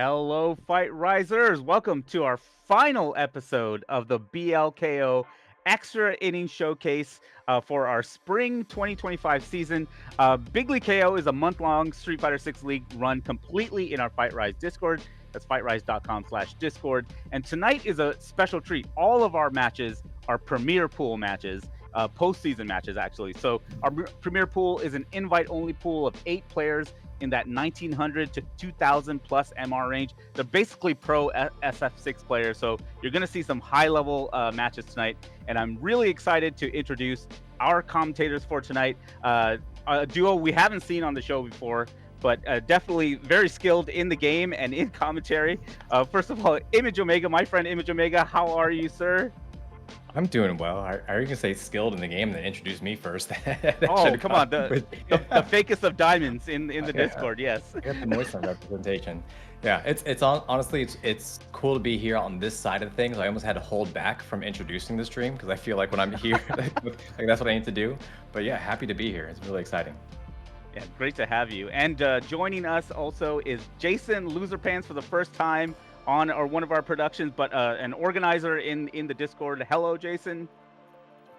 Hello, Fight Risers. Welcome to our final episode of the BLKO Extra Inning Showcase for our Spring 2025 season. Big League KO is a month-long Street Fighter 6 League run completely in our FightRise Discord. That's fightrise.com/Discord. And tonight is a special treat. All of our matches are Premier Pool matches, postseason matches, actually. So our Premier Pool is an invite-only pool of 8 players in that 1900 to 2000 plus MR range. They're basically pro SF6 players, so you're going to see some high level matches tonight. And I'm really excited to introduce our commentators for tonight. A duo we haven't seen on the show before, but definitely very skilled in the game and in commentary. First of all, Image Omega, my friend Image Omega, how are you, sir? I'm doing well. Are you gonna say skilled in the game and then introduce me first? Oh, come on, the fakest of diamonds in the Yeah, Discord, yes. I got the moist representation. Yeah, honestly it's cool to be here on this side of things. I almost had to hold back from introducing the stream because I feel like when I'm here, like that's what I need to do. But yeah, happy to be here. It's really exciting. Yeah, great to have you. And joining us also is Jason Loser Pants for the first time on one of our productions, but an organizer in the Discord. Hello, Jason.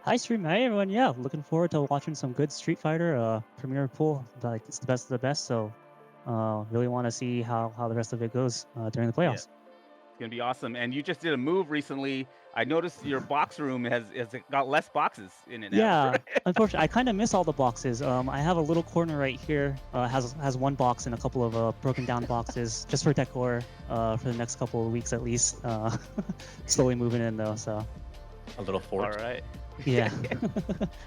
Hi, stream. Hi, everyone. Yeah, looking forward to watching some good Street Fighter. Premier Pool, like it's the best of the best. So, really want to see how the rest of it goes during the Yeah, playoffs. it's gonna be awesome. And you just did a move recently. I noticed your box room has got less boxes in it now. Yeah, unfortunately, I kind of miss all the boxes. I have a little corner right here. Has one box and a couple of broken down boxes just for decor for the next couple of weeks at least. Slowly moving in though. So, A little All fort. right. yeah,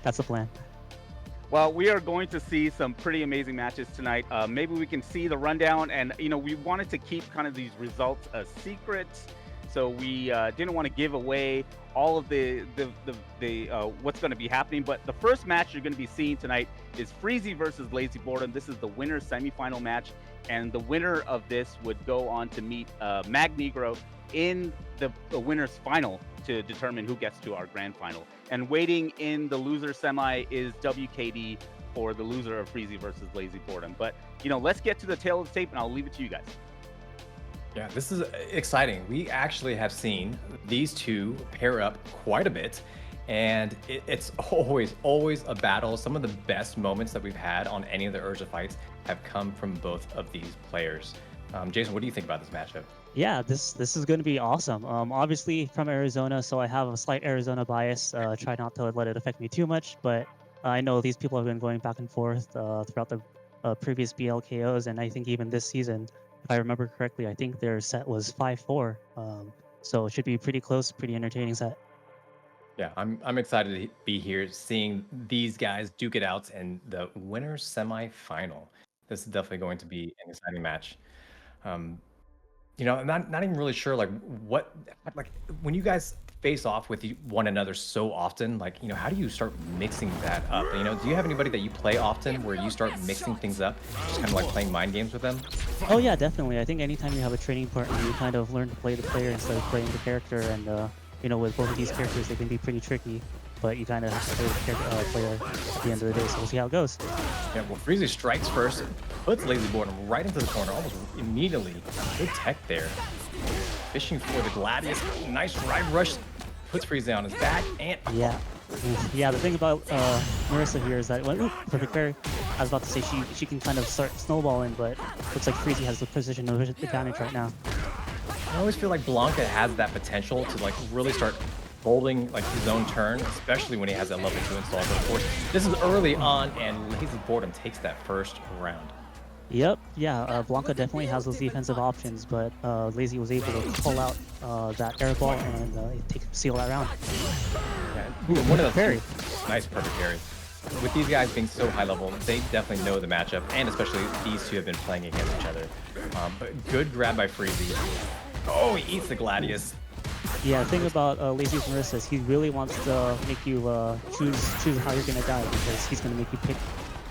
that's the plan. Well, we are going to see some pretty amazing matches tonight. Maybe we can see the rundown, and we wanted to keep kind of these results a secret, so we didn't want to give away all of the what's going to be happening. But the first match you're going to be seeing tonight is Freezy versus Lazy Boredom. This is the winner's semifinal match, and the winner of this would go on to meet Mag Negro in the winner's final to determine who gets to our grand final. And waiting in the loser semi is WKD for the loser of Freezy versus Lazy Boredom. But let's get to the tail of the tape, and I'll leave it to you guys. Yeah, this is exciting. We actually have seen these two pair up quite a bit, and it's always a battle. Some of the best moments that we've had on any of the Urza fights have come from both of these players. Jason, what do you think about this matchup? Yeah, this is going to be awesome. Obviously from Arizona, so I have a slight Arizona bias. Try not to let it affect me too much, but I know these people have been going back and forth throughout the previous BLKOs, and I think even this season, if I remember correctly, I think their set was 5-4. So it should be pretty close, pretty entertaining set. Yeah, I'm excited to be here seeing these guys duke it out in the winner's semi-final. This is definitely going to be an exciting match. I'm not even really sure like when you guys face off with one another so often, how do you start mixing that up? Do you have anybody that you play often where you start mixing things up, just kind of like playing mind games with them? Oh yeah, definitely. I think anytime you have a training partner, you kind of learn to play the player instead of playing the character. And with both of these characters, they can be pretty tricky, but you kind of have to play the player at the end of the day. So we'll see how it goes. Yeah, well, Freezy strikes first, puts Lazy Boredom right into the corner almost immediately. Good tech there. Fishing for the Gladius. Nice ride rush. Puts Freezy on his back and Yeah. Yeah, the thing about Marissa here is that perfect parry. I was about to say she can kind of start snowballing, but looks like Freezy has the precision advantage right now. I always feel like Blanca has that potential to really start holding his own turn, especially when he has that level 2 installed. But of course, this is early on, and Lazy Boredom takes that first round. Yep, yeah, Blanca definitely has those defensive options, but Lazy was able to pull out that air ball and seal that round. Yeah, one of the parry. Nice perfect parry. With these guys being so high level, they definitely know the matchup, and especially these two have been playing against each other. But good grab by Freezy. Oh, he eats the Gladius. Yeah, the thing about Lazy's Marissa is he really wants to make you choose how you're gonna die, because he's gonna make you pick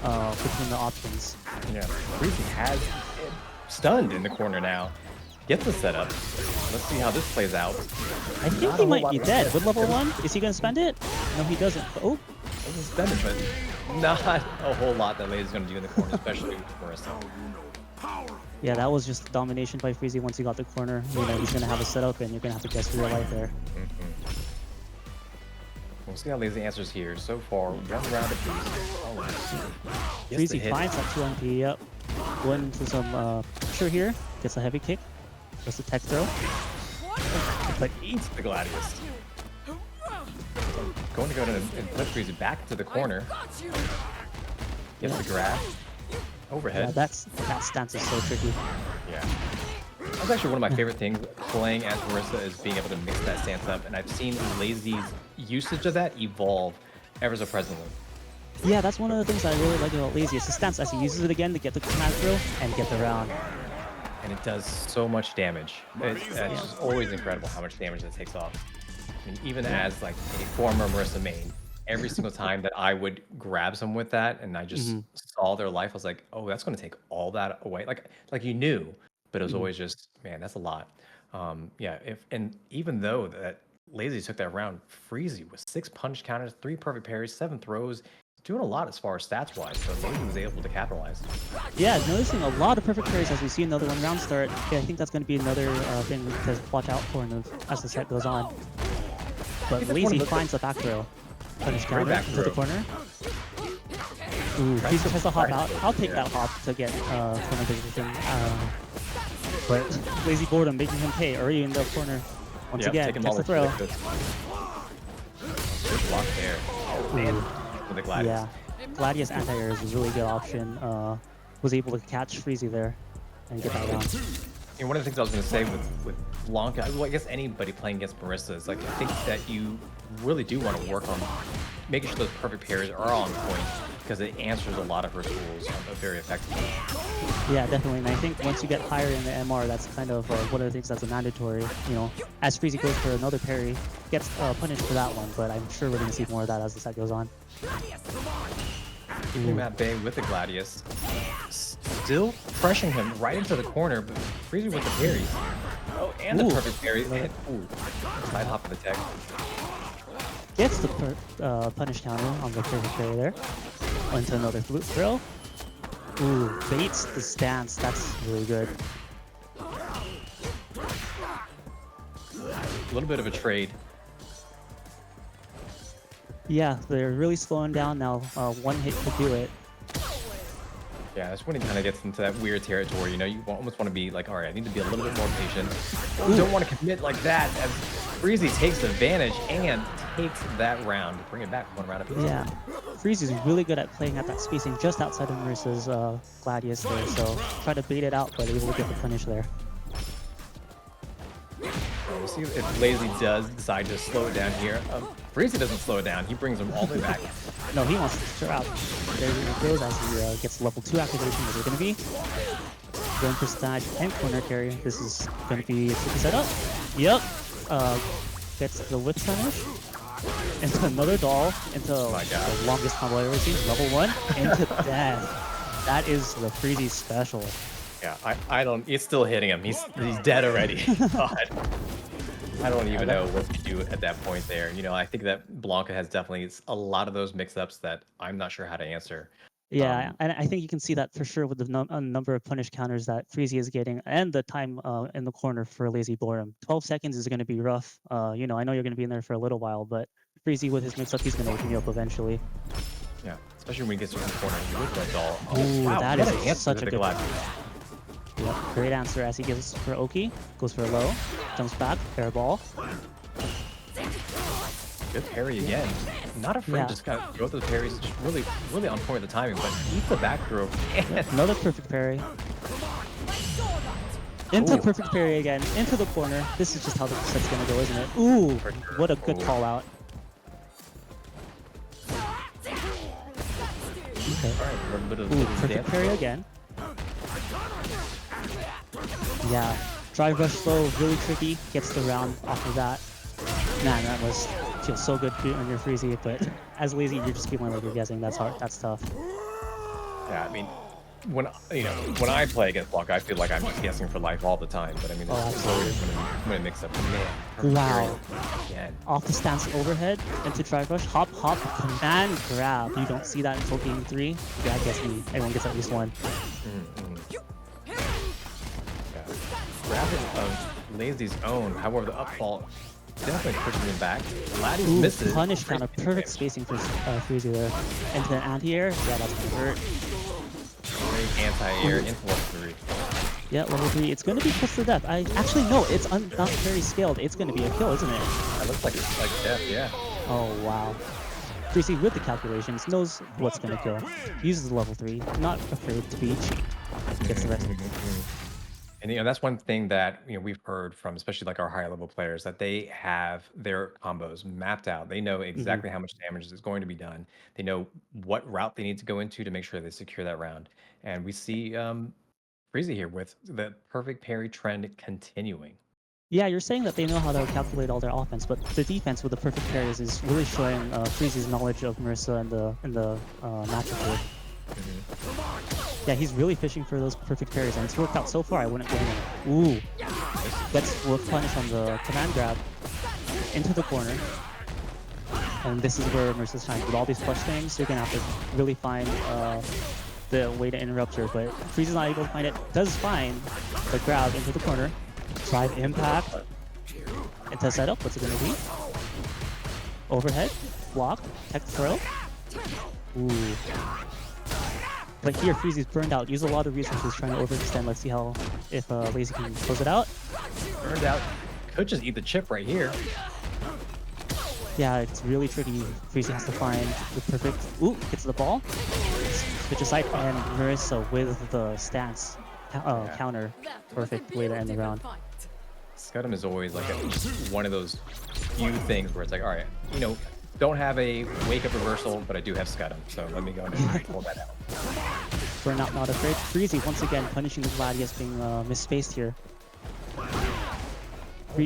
between the options. Yeah, Freezy has it stunned in the corner now. Gets the setup. Let's see how this plays out. I think he might be dead. With level 1, is he gonna spend it? No, he doesn't. Oh, This is damage, but not a whole lot that Lazy's gonna do in the corner, especially with Marissa. Yeah, that was just domination by Freezy once he got the corner. You know, he's going to have a setup, and you're going to have to guess for your life there. We'll see how Lazy answers here. So far, 1 round apiece. Oh, Freezy finds that 2 MP, yep. Going into some pressure here. Gets a heavy kick. Gets a tech throw. But eats the Gladius. Going to go to and push Freezy back into the corner. Gets the grab. Overhead. Yeah, that stance is so tricky. Yeah. That's actually one of my favorite things playing as Marissa is being able to mix that stance up, and I've seen Lazy's usage of that evolve ever so presently. Yeah, that's one of the things I really like about Lazy. It's the stance as he uses it again to get the command throw and get the round. And it does so much damage. It's just always incredible how much damage it takes off. I mean, even as like a former Marissa main, every single time that I would grab someone with that and I just saw their life, I was like, oh, that's going to take all that away. Like you knew, but it was always just, man, that's a lot. Yeah, and even though that Lazy took that round, Freezy with 6 punch counters, 3 perfect parries, 7 throws, doing a lot as far as stats wise, so Lazy was able to capitalize. Yeah, noticing a lot of perfect parries as we see another 1 round start. Yeah, I think that's going to be another thing to watch out for as the set goes on. But Lazy finds the back throw. Punish counter into the corner. Ooh, Freezy tries to hop out. I'll take that hop to get corner position. But Lazy boredom making him pay early in the corner. Once again, gets the throw. Good block there. Oh, man. For the Gladius. Yeah, Gladius anti-air is a really good option. Was able to catch Freezy there and get that round. And one of the things I was going to say with Blanka, well, I guess anybody playing against Marissa is like, I think that you really do want to work on making sure those perfect parries are on point because it answers a lot of her tools very effectively. Yeah, definitely. And I think once you get higher in the MR, that's kind of one of the things that's a mandatory. You know, as Freezy goes for another parry, gets punished for that one, but I'm sure we're going to see more of that as the set goes on. Matt Bay with the Gladius. Still pressuring him right into the corner, but Freezy with the parries. Oh, and the perfect parry. Ooh, side hop of the tech. Gets the punish counter on the perfect parry there. Into another flute throw. Ooh, baits the stance. That's really good. A little bit of a trade. Yeah, they're really slowing down now. 1 hit could do it. Yeah, that's when it kind of gets into that weird territory. You know, you almost want to be like, all right, I need to be a little bit more patient. You don't want to commit like that as Freezy takes advantage and takes that round to bring it back 1 round apiece. Yeah, Freezy is really good at playing at that spacing just outside of Marissa's Gladius there, so try to bait it out, but able to get the punish there. We'll see if Lazy does decide to slow it down here. Freezy doesn't slow it down. He brings him all the way back. No, he wants to stir out. There he goes as he gets level 2 activation. Is it going to be? Going for stage and corner carry. This is going to be a tricky setup. Yep. Gets the whip punish. Into another doll. Into the longest combo I've ever seen. Level 1. Into death. That is the Freezy special. Yeah, I don't. It's still hitting him. He's dead already. God. I don't even know what to do at that point there. You know, I think that Blanka has definitely a lot of those mix-ups that I'm not sure how to answer. Yeah, and I think you can see that for sure with the number of punish counters that Freezy is getting and the time in the corner for Lazy Boredom. 12 seconds is going to be rough. You know, I know you're going to be in there for a little while, but Freezy with his mix-up, he's going to open you up eventually. Yeah, especially when he gets to the corner with that doll. Oh, wow, that is such a good... Gladius. Yep, great answer as he gives for Oki. Goes for a low, jumps back, airball. Good parry again. Not afraid to just kind of throw those parries. Just really on point with the timing, but eat the back throw. Another perfect parry. Into perfect parry again, into the corner. This is just how the set's gonna go, isn't it? Ooh, what a good call out. Okay. Alright, a little bit of perfect parry again. Yeah, drive rush slow, really tricky. Gets the round off of that. Man, that feels so good when you're Freezy, but as Lazy, you're just feeling like you're guessing. That's hard. That's tough. Yeah, I mean, when I play against Block, I feel like I'm just guessing for life all the time. But I mean, it's always when it mix up. Man, wow. Off the stance overhead into drive rush, hop, command grab. You don't see that until game 3. Yeah, I guess everyone gets at least 1. grab of Lazy's own. However, the upfault definitely pushes him back. Gladius Ooh, misses. punish counter, Freezy perfect damage. spacing for Freezy there. Into the anti-air, yeah, that's gonna hurt. Great anti-air into level 3. Yeah, level 3, it's gonna be close to death. I actually, no, it's not very scaled. It's gonna be a kill, isn't it? That looks like it's like death, yeah. Oh, wow. Freezy with the calculations, knows what's gonna kill. Uses the level 3, not afraid to beach. Gets the rest. And that's one thing that we've heard from especially like our higher level players, that they have their combos mapped out. They know Mhm. exactly how much damage is going to be done. They know what route they need to go into to make sure they secure that round. And we see Freezy here with the perfect parry trend continuing. Yeah, you're saying that they know how to calculate all their offense, but the defense with the perfect parries is really showing Freezy's knowledge of Marissa and the matchup here. Yeah, he's really fishing for those perfect parries, and it's worked out so far. I wouldn't give him a... Ooh. Gets Wolf Punish on the command grab into the corner. And this is where Marissa's trying. With all these flush things, you're going to have to really find the way to interrupt her. But Freezy's not able to find it. Does find the grab into the corner. Drive impact. Into setup. What's it going to be? Overhead. Block. Tech throw. Ooh. But here, Freezy's burned out. Use a lot of resources trying to overextend. Let's see how if Lazy can close it out. Burned out. Could just eat the chip right here. Yeah, it's really tricky. Freezy has to find the perfect... Ooh, gets the ball. Switch aside, and Marissa with the stance counter. Perfect way to end the round. Scudam is always like one of those few things where it's like, all right, don't have a wake-up reversal, but I do have Scudam, so let me go ahead and pull that out. Burnout not afraid. Freezy once again punishing the Gladius being misspaced here.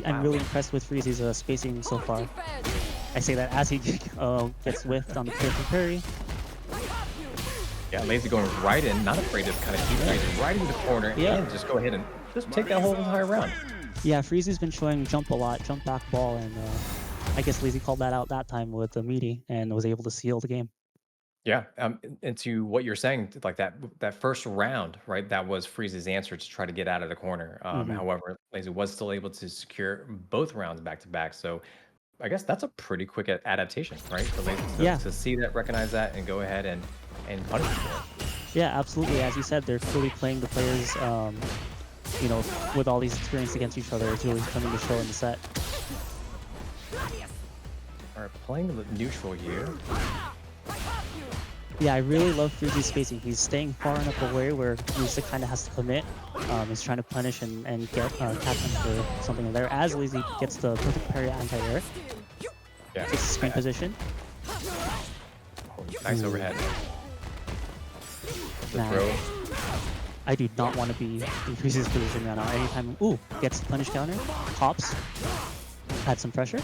I'm really impressed with Freezy's spacing so far. I say that as he gets whiffed on the perfect parry. Yeah, Lazy going right in, not afraid to kind of keep Lazy right into the corner and just go ahead and just take that whole entire round. Yeah, Freezy's been showing jump a lot, jump back ball, and I guess Lazy called that out that time with the meaty and was able to seal the game. Yeah, and to what you're saying, like that first round, right? That was Freeze's answer to try to get out of the corner. However, Lazy was still able to secure both rounds back to back. So I guess that's a pretty quick adaptation, right? For Lazy to see that, recognize that, and go ahead and punish for it. Yeah, absolutely. As you said, they're really playing the players, with all these experience against each other. It's really coming to show in the set. All right, playing the neutral here. Yeah, I really love Freezy's spacing. He's staying far enough away where Musa kind of has to commit. He's trying to punish and get catch him for something there. As Lazy gets the perfect parry anti-air. Yeah. Takes the screen position. Nice overhead. The Man, throw. I do not want to be in Freezy's position right now. Anytime, ooh, gets the punish counter, hops, add some pressure.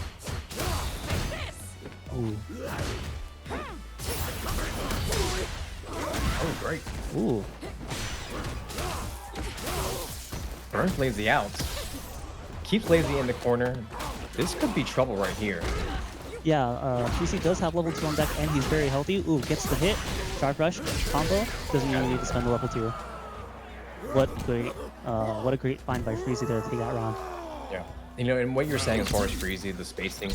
Ooh. Oh, great. Ooh. Burns Lazy out. Keeps Lazy in the corner. This could be trouble right here. Yeah, PC does have level 2 on deck, and he's very healthy. Ooh, gets the hit. Sharp rush, combo. Doesn't even need to spend the level 2. What a great find by Freezy there to take that round. Yeah. And what you're saying as far as Freezy, the spacing,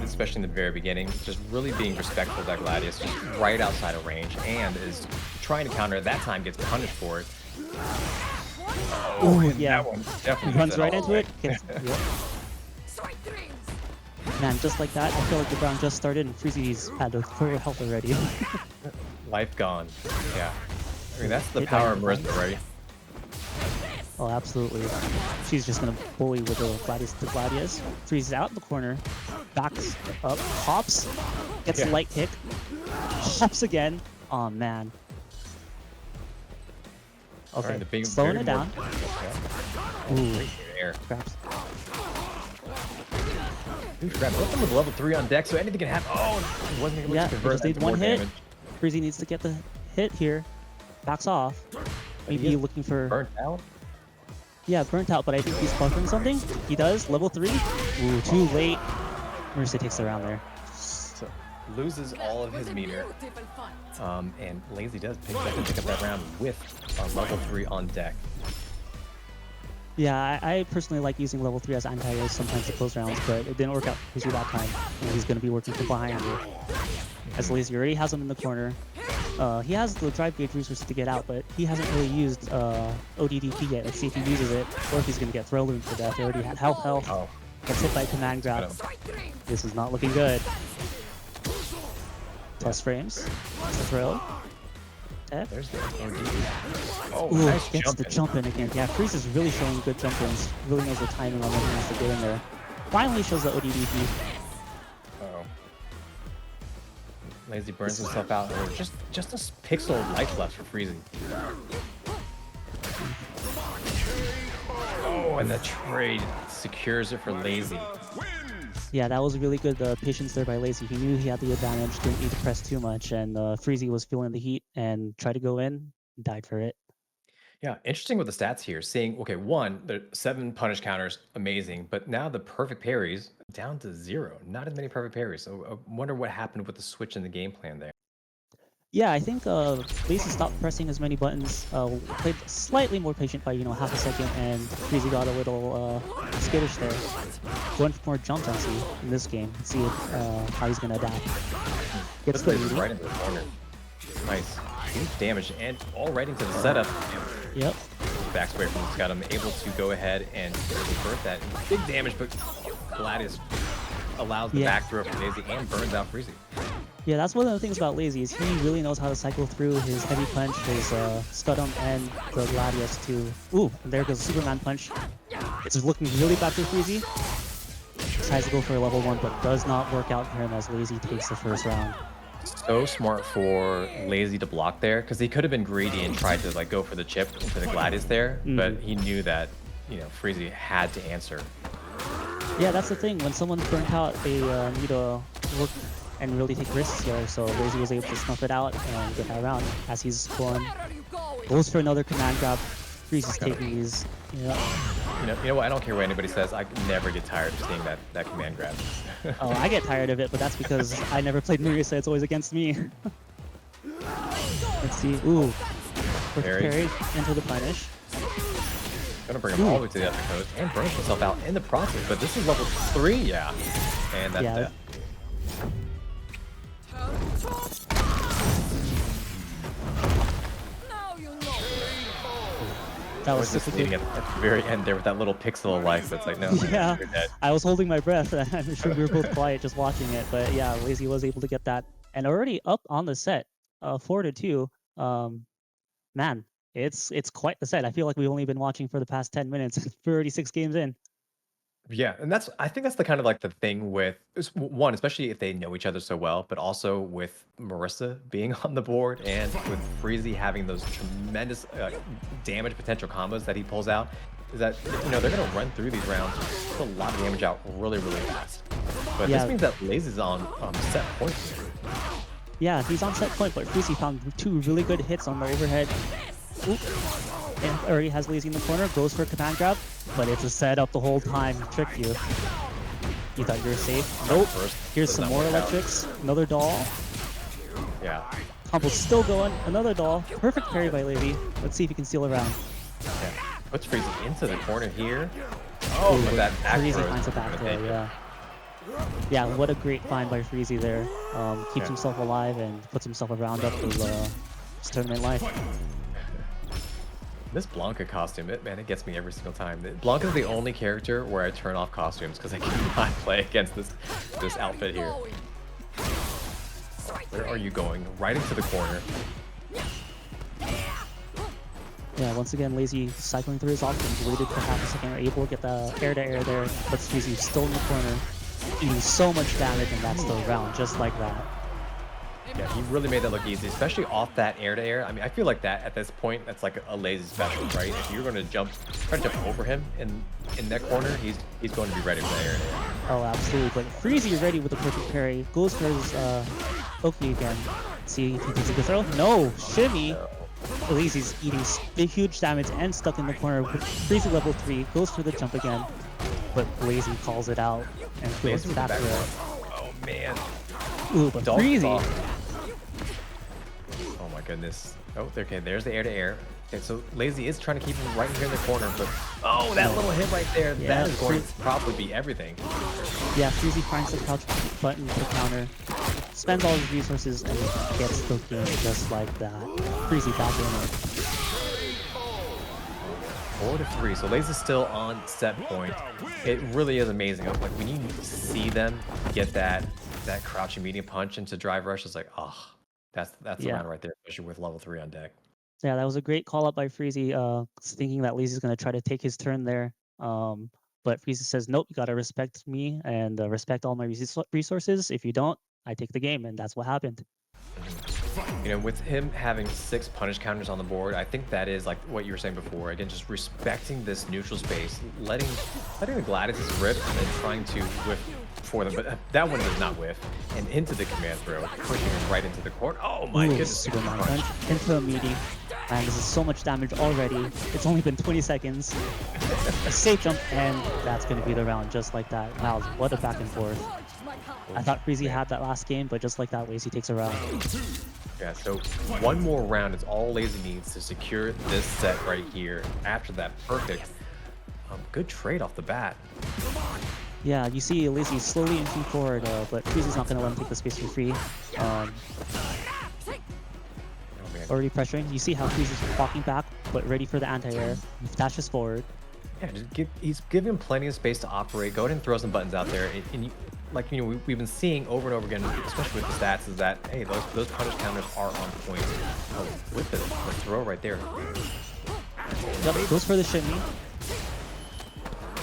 especially in the very beginning, just really being respectful of that Gladius, just right outside of range, and is trying to counter. That time gets punished for it. Oh, yeah. That one definitely Runs right into it. Yep. Man, just like that, I feel like the round just started and Freezy's had a full health already. Life gone. Yeah. I mean, that's the power of Marissa, right? Oh, absolutely. She's just gonna bully with the Gladius. Freezes out in the corner, backs up, hops, gets a light kick, hops again. Oh man. Okay, right, slowing it down. Ooh, Air. grabs. Huge grab. Looking with level 3 on deck, so anything can happen. Oh, it wasn't able to He convert just that needs to more one hit. damage. Freezy needs to get the hit here. Backs off. Maybe looking for... Burnt out? Yeah, burnt out, but I think he's buffering something. He does. Level 3. Ooh, too late. Marissa takes the round there. So loses all of his meter. And Lazy does pick up that round with a level 3 on deck. Yeah, I personally like using level 3 as anti-air sometimes to close rounds, but it didn't work out for Freezy that time. And he's going to be working from behind here. As Lazy already has him in the corner. He has the drive gauge resources to get out, but he hasn't really used ODDP yet. Let's see if he uses it, or if he's going to get throw loomed to death. He already had health. Oh, Gets hit by a command grab. This is not looking good. Plus frames. That's the throw. there's the OD. Oh, Ooh, nice gets jump the in. jump in again. Yeah, Freeze is really showing good jump ins. Really knows the timing on when he has to get in there. Finally shows the ODDP. Uh-oh. Lazy burns himself out. Oh, just a pixel of life left for Freezy. Oh, and the trade secures it for Lazy. Yeah, that was really good patience there by Lazy. He knew he had the advantage, didn't need to press too much, and Freezy was feeling the heat and tried to go in, died for it. Yeah, interesting with the stats here. Seeing, okay, one, the 7 punish counters, amazing, but now the perfect parries down to 0. Not as many perfect parries. So I wonder what happened with the switch in the game plan there. Yeah, I think Lazy stopped pressing as many buttons, played slightly more patient by, half a second, and Freezy got a little skittish there. Going for more jumps, I see, in this game. Let's see how he's going to adapt. Gets the Lazy's lead. right into the corner. Nice. Huge damage and all right into the setup. Yep. Backspray from Scott. I'm able to go ahead and revert that. Big damage, but Gladius allows the back throw from Lazy and burns out Freezy. Yeah, that's one of the things about Lazy is he really knows how to cycle through his heavy punch, his Scudum, and the Gladius too. Ooh, and there goes the Superman punch. It's looking really bad for Freezy. Tries to go for a level 1, but does not work out for him as Lazy takes the first round. So smart for Lazy to block there, because he could have been greedy and tried to like go for the chip into the Gladius there, but he knew that, Freezy had to answer. Yeah, that's the thing. When someone's burnt out, they need to work and really take risks here. So Lazy was able to snuff it out and get that round as he's going. Goes for another command grab. Freezy's taking these. You know what? I don't care what anybody says. I never get tired of seeing that command grab. Oh, I get tired of it, but that's because I never played Miri, so it's always against me. Let's see. Ooh. Parry into the punish. Gonna bring him all the way to the other coast and burns himself out in the process. But this is level 3, yeah. And that's death. That was just leading at the very end there with that little pixel of life that's like, no, yeah, you're dead. I was holding my breath. I'm sure we were both quiet just watching it. But yeah, Lazy was able to get that. And already up on the set, 4-2. Man, it's quite the set. I feel like we've only been watching for the past 10 minutes. We're already 6 games in. Yeah, and I think that's the kind of like the thing with one, especially if they know each other so well, but also with Marissa being on the board and with Freezy having those tremendous damage potential combos that he pulls out, is that they're gonna run through these rounds, put a lot of damage out really, really fast. But this means that Lazy's on set point here. Yeah, he's on set point, but Freezy found 2 really good hits on the overhead. Oop. And already has Lazy in the corner, goes for a command grab, but it's a setup the whole time. Tricked you. You thought you were safe. Nope. Here's some more electrics. Another doll. Yeah. Combo's still going. Another doll. Perfect parry by Lazy. Let's see if he can steal a round. Yeah. Puts Freezy into the corner here. Oh, but that back Freezy throw finds a back throw, yeah. Yeah, what a great find by Freezy there. Keeps himself alive and puts himself a round up for his tournament life. This Blanca costume, it gets me every single time. Blanca's the only character where I turn off costumes because I cannot play against this outfit here. Where are you going? Right into the corner. Yeah, once again, Lazy cycling through his options, waited for half a second, are able to get the air-to-air there, but Freezy still in the corner, eating so much damage, and that's the round, just like that. Yeah, he really made that look easy, especially off that air-to-air. I mean, I feel like that at this point, that's like a Lazy special, right? If you're going to try to jump over him in that corner, he's going to be ready for the air-to-air. Oh, absolutely. But Freezy ready with the perfect parry. Goes for his Oki again. See if he takes a good throw. No! Shimmy! Lazy's eating huge damage and stuck in the corner. Freezy level 3. Goes for the jump again. But Lazy calls it out and goes back to it. Oh, man. Ooh, but Freezy... Oh my goodness. Oh, okay, there's the air-to-air. Okay, so Lazy is trying to keep him right here in the corner, but oh, that little hit right there, that is going to probably be everything. Yeah, Freezy finds the crouch button to counter, spends all his resources, and gets the game just like that. Freezy back in it. 4-3. So Lazy's still on set point. It really is amazing. Like when you see them get that crouching medium punch into drive rush, it's like, oh, that's the round right there, especially with level 3 on deck. Yeah, that was a great call up by Freezy, thinking that Lazy's going to try to take his turn there. But Freezy says, nope, you got to respect me and respect all my resources. If you don't, I take the game, and that's what happened. You know, with him having 6 punish counters on the board, I think that is like what you were saying before. Again, just respecting this neutral space, letting the Gladiuses rip, and then trying to whiff for them. But that one does not whiff. And into the command throw, pushing him right into the corner. Oh my goodness! Superman punch into a meaty. And this is so much damage already. It's only been 20 seconds. A safe jump, and that's going to be the round just like that. Wow, what a back and forth. I thought Freezy had that last game, but just like that, Lazy takes a round. Yeah, so one more round is all Lazy needs to secure this set right here. After that, perfect. Good trade off the bat. Yeah, you see Lazy slowly inching forward, but Freezy's not going to let him take the space for free. Already pressuring. You see how Freezy's walking back, but ready for the anti-air. He dashes forward. Yeah, he's giving him plenty of space to operate. Go ahead and throw some buttons out there. We've been seeing over and over again, especially with the stats, is that, hey, those punish counters are on point. Oh, with the throw right there. Yep, goes for the shimmy.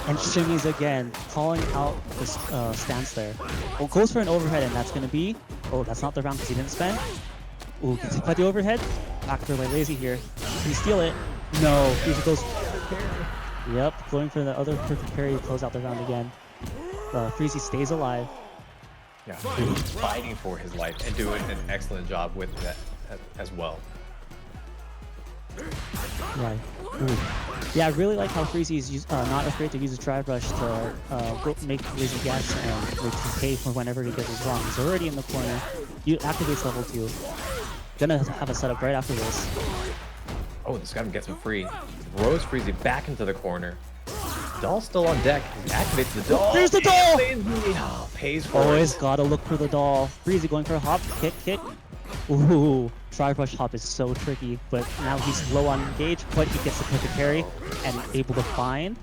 And shimmies again, calling out the stance there. Well, goes for an overhead, and that's going to be... Oh, that's not the round because he didn't spend. Ooh, gets hit by the overhead. Back throw by Lazy here. Can he steal it? No. Freezy goes... Yep, going for the other perfect parry to close out the round again. Freezy stays alive. Yeah, he's fighting for his life and doing an excellent job with that as well. Right. Ooh. Yeah, I really like how Freezy's not afraid to use a drive rush to make Lazy guess and make him pay for whenever he gets it wrong. He's already in the corner. You activates level 2. Gonna have a setup right after this. Oh, this guy gets him free. Throws Freezy back into the corner. Doll's still on deck. He activates the doll. There's the doll! Oh, pays for Always it. gotta look for the doll. Freezy going for a hop, kick. Ooh, drive rush hop is so tricky, but now he's low on engage, but he gets the perfect parry and able to find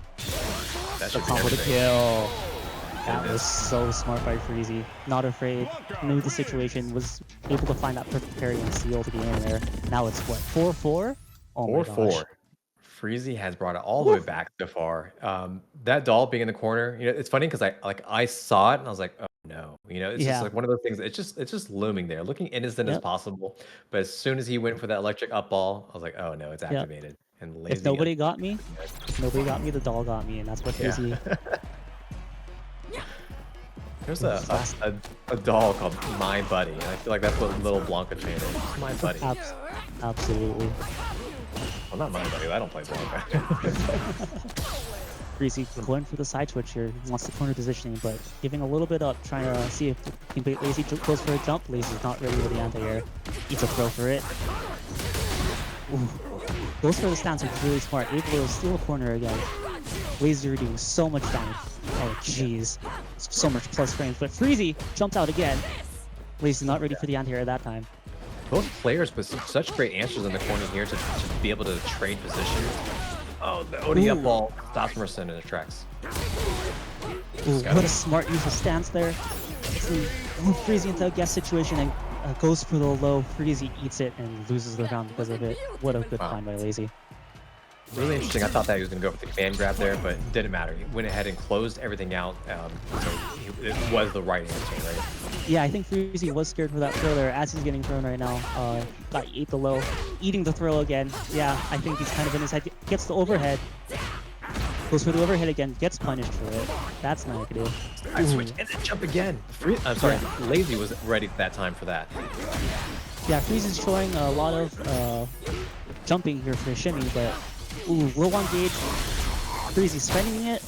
the combo to kill. That was so smart by Freezy. Not afraid, knew the situation, was able to find that perfect parry and seal the game there. Now it's what, 4-4? Oh my gosh. 4-4. Freezy has brought it all the way back so far. That doll being in the corner, you know, it's funny because I saw it and I was like, oh no, you know, it's just like one of those things. It's just looming there, looking innocent as possible. But as soon as he went for that electric up ball, I was like, oh no, it's activated. And Lazy if nobody got me, the doll got me, and that's what Freezy. There's a doll called My Buddy, and I feel like that's what little Blanca chain is. My Buddy. Absolutely. Well, not My Buddy. I don't play Blanca. Freezy going for the side switch here. He wants the corner positioning, but giving a little bit up, trying to see if Lazy goes for a jump. Lazy's not ready with the anti-air. Eats a throw for it. Ooh. Goes for the stance, which is really smart. Able to steal a corner again. Lazy doing so much damage. Oh, jeez. So much plus frames. But Freezy jumps out again. Lazy's not ready for the anti-air that time. Both players with such great answers in the corner here to be able to trade positions. Oh, the OD up ball stops Merson in the tracks. Ooh, what a smart use of stance there. Move Freezy into a guess situation and goes for the low. Freezy eats it and loses the round because of it. What a good find by Lazy. Really interesting. I thought that he was going to go for the command grab there, but it didn't matter. He went ahead and closed everything out, so it was the right answer, right? Yeah, I think Freezy was scared for that throw there as he's getting thrown right now. Ate the low, eating the throw again. Yeah, I think he's kind of in his head. Gets the overhead. Goes for the overhead again. Gets punished for it. That's negative. I switch and then jump again. I'm sorry, Lazy was ready that time for that. Yeah, Freezy's showing a lot of jumping here for shimmy, but low on gauge. Freezy spending it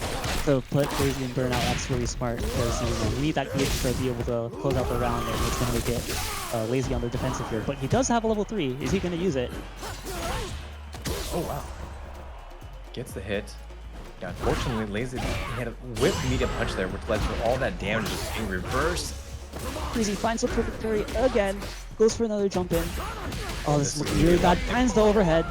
to put Lazy in burnout. That's really smart because you need that gauge to be able to close out the round, and it's going to make it Lazy on the defensive here. But he does have a level 3. Is he going to use it? Oh, wow. Gets the hit. Yeah, unfortunately, Lazy had a whip medium punch there, which led to all that damage just being reversed. Freezy finds the perfect parry again. Goes for another jump in. Oh, this is looking really bad. Finds the overhead.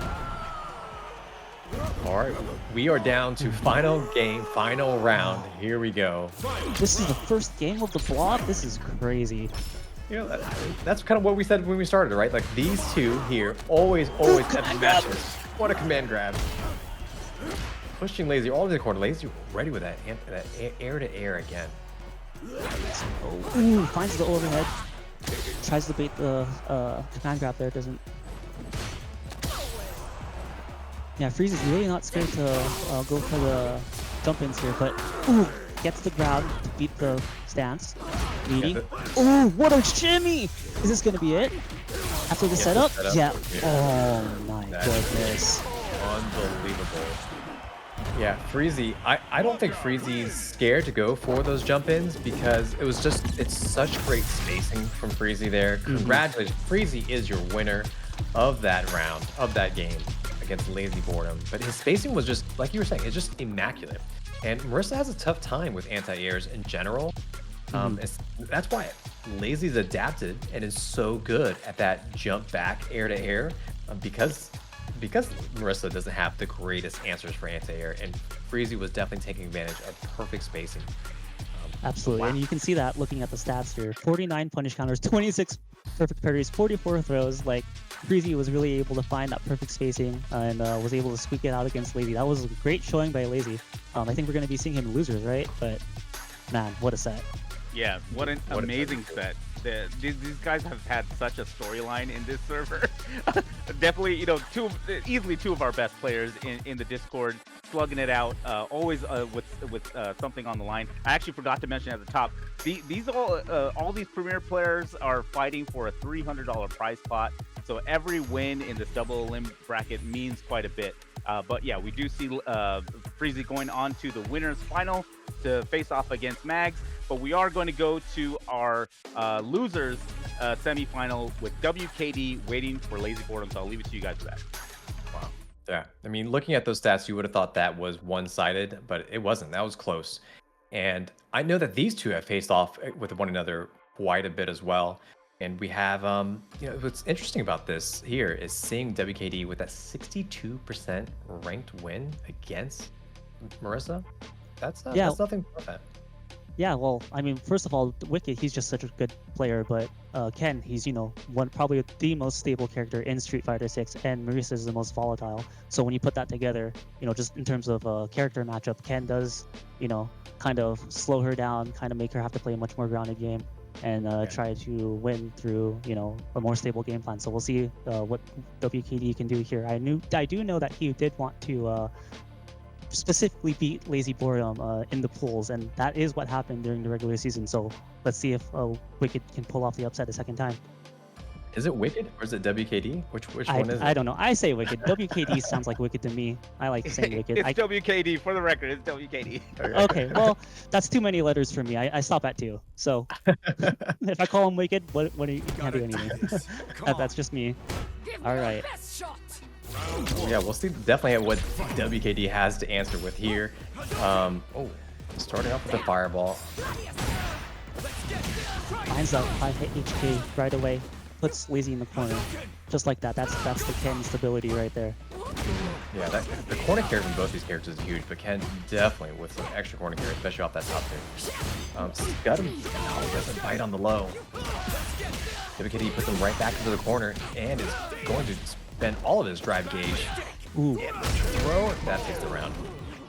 All right, we are down to final game, final round. Here we go. This is the first game of the block. This is crazy. You know, that's kind of what we said when we started, right? Like these two here, always epic matches. What a command grab. Pushing Lazy all to the corner. Lazy ready with that air to air again. Ooh, finds the overhead. Tries to bait the command grab there. Doesn't. Yeah, Freeze is really not scared to go for the jump ins here, but ooh, gets the grab to beat the stance. Meaty. Ooh, what a shimmy! Is this gonna be it? After the setup? Yeah. Oh my goodness. Unbelievable. Yeah, Freezy, I don't think Freezy's scared to go for those jump-ins because it's such great spacing from Freezy there. Congratulations. Freezy is your winner of that round, of that game against Lazy Boredom. But his spacing was just, like you were saying, it's just immaculate. And Marissa has a tough time with anti-airs in general. That's why Lazy's adapted and is so good at that jump back air to air because Marissa doesn't have the greatest answers for anti-air, and Freezy was definitely taking advantage of perfect spacing. Absolutely, Wow. and you can see that looking at the stats here. 49 punish counters, 26 perfect parries, 44 throws. Like, Freezy was really able to find that perfect spacing and was able to squeak it out against Lazy. That was a great showing by Lazy. I think we're going to be seeing him losers, right? But, man, what a set. Yeah, what an amazing set. These guys have had such a storyline in this server. Definitely, you know, easily two of our best players in the Discord, slugging it out, always with something on the line. I actually forgot to mention at the top, all these premier players are fighting for a $300 prize pot. So every win in this double elim bracket means quite a bit. But yeah, we do see Freezy going on to the winners final to face off against Mags. But we are going to go to our losers semifinal with WKD waiting for Lazy Boredom. So I'll leave it to you guys for that. Wow. Yeah. I mean, looking at those stats, you would have thought that was one-sided, but it wasn't. That was close. And I know that these two have faced off with one another quite a bit as well. And we have, you know, what's interesting about this here is seeing WKD with that 62% ranked win against Marissa. That's nothing but that. Yeah, well, I mean, first of all, Wicked, he's just such a good player, but Ken, he's, you know, probably the most stable character in Street Fighter 6, and Marisa is the most volatile. So when you put that together, you know, just in terms of character matchup, Ken does, you know, kind of slow her down, kind of make her have to play a much more grounded game, and try to win through, you know, a more stable game plan. So we'll see what WKD can do here. I do know that he did want to specifically beat Lazy Boredom in the pools, and that is what happened during the regular season. So let's see if Wicked can pull off the upset a second time. Is it Wicked or is it WKD? Which one is it? I don't know. I say Wicked. WKD sounds like Wicked to me. I like saying Wicked. It's WKD, for the record. It's WKD. Okay, well, that's too many letters for me. I stop at 2. So if I call him Wicked, what do you can't do anything. That's just me. All right. Yeah, we'll see definitely what WKD has to answer with here. Starting off with a fireball. Finds that 5 hit HK right away. Puts Lazy in the corner. Just like that. That's the Ken stability right there. Yeah, the corner carry from both these characters is huge, but Ken definitely with some extra corner carry, especially off that top tier. Got him. Oh, doesn't bite on the low. WKD puts him right back into the corner and is going to spend all of his drive gauge. Ooh. And throw it. That takes the round.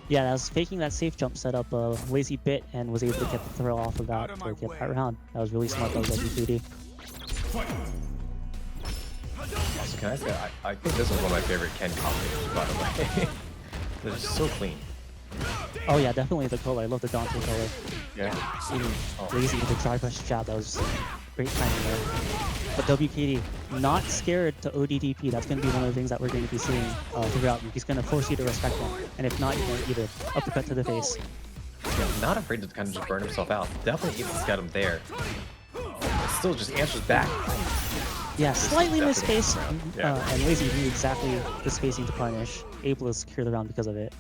Yeah, that was faking that safe jump setup. Lazy bit and was able to get the throw off of that to get that round. That was really smart by WKD. Also, can I say, I think this is one of my favorite Ken combos, by the way. They're just so clean. Oh yeah, definitely the color. I love the Dante color. Yeah. Lazy with the dry brush jab. That was great timing there. But WKD, not scared to ODDP. That's going to be one of the things that we're going to be seeing throughout. He's going to force you to respect him. And if not, you're going to either uppercut to the face. Yeah, not afraid to kind of just burn himself out. Definitely able to get him there. Still just answers back. Yeah, This is slightly definitely misspaced, the round. Yeah. and Lazy knew exactly the spacing to punish, able to secure the round because of it.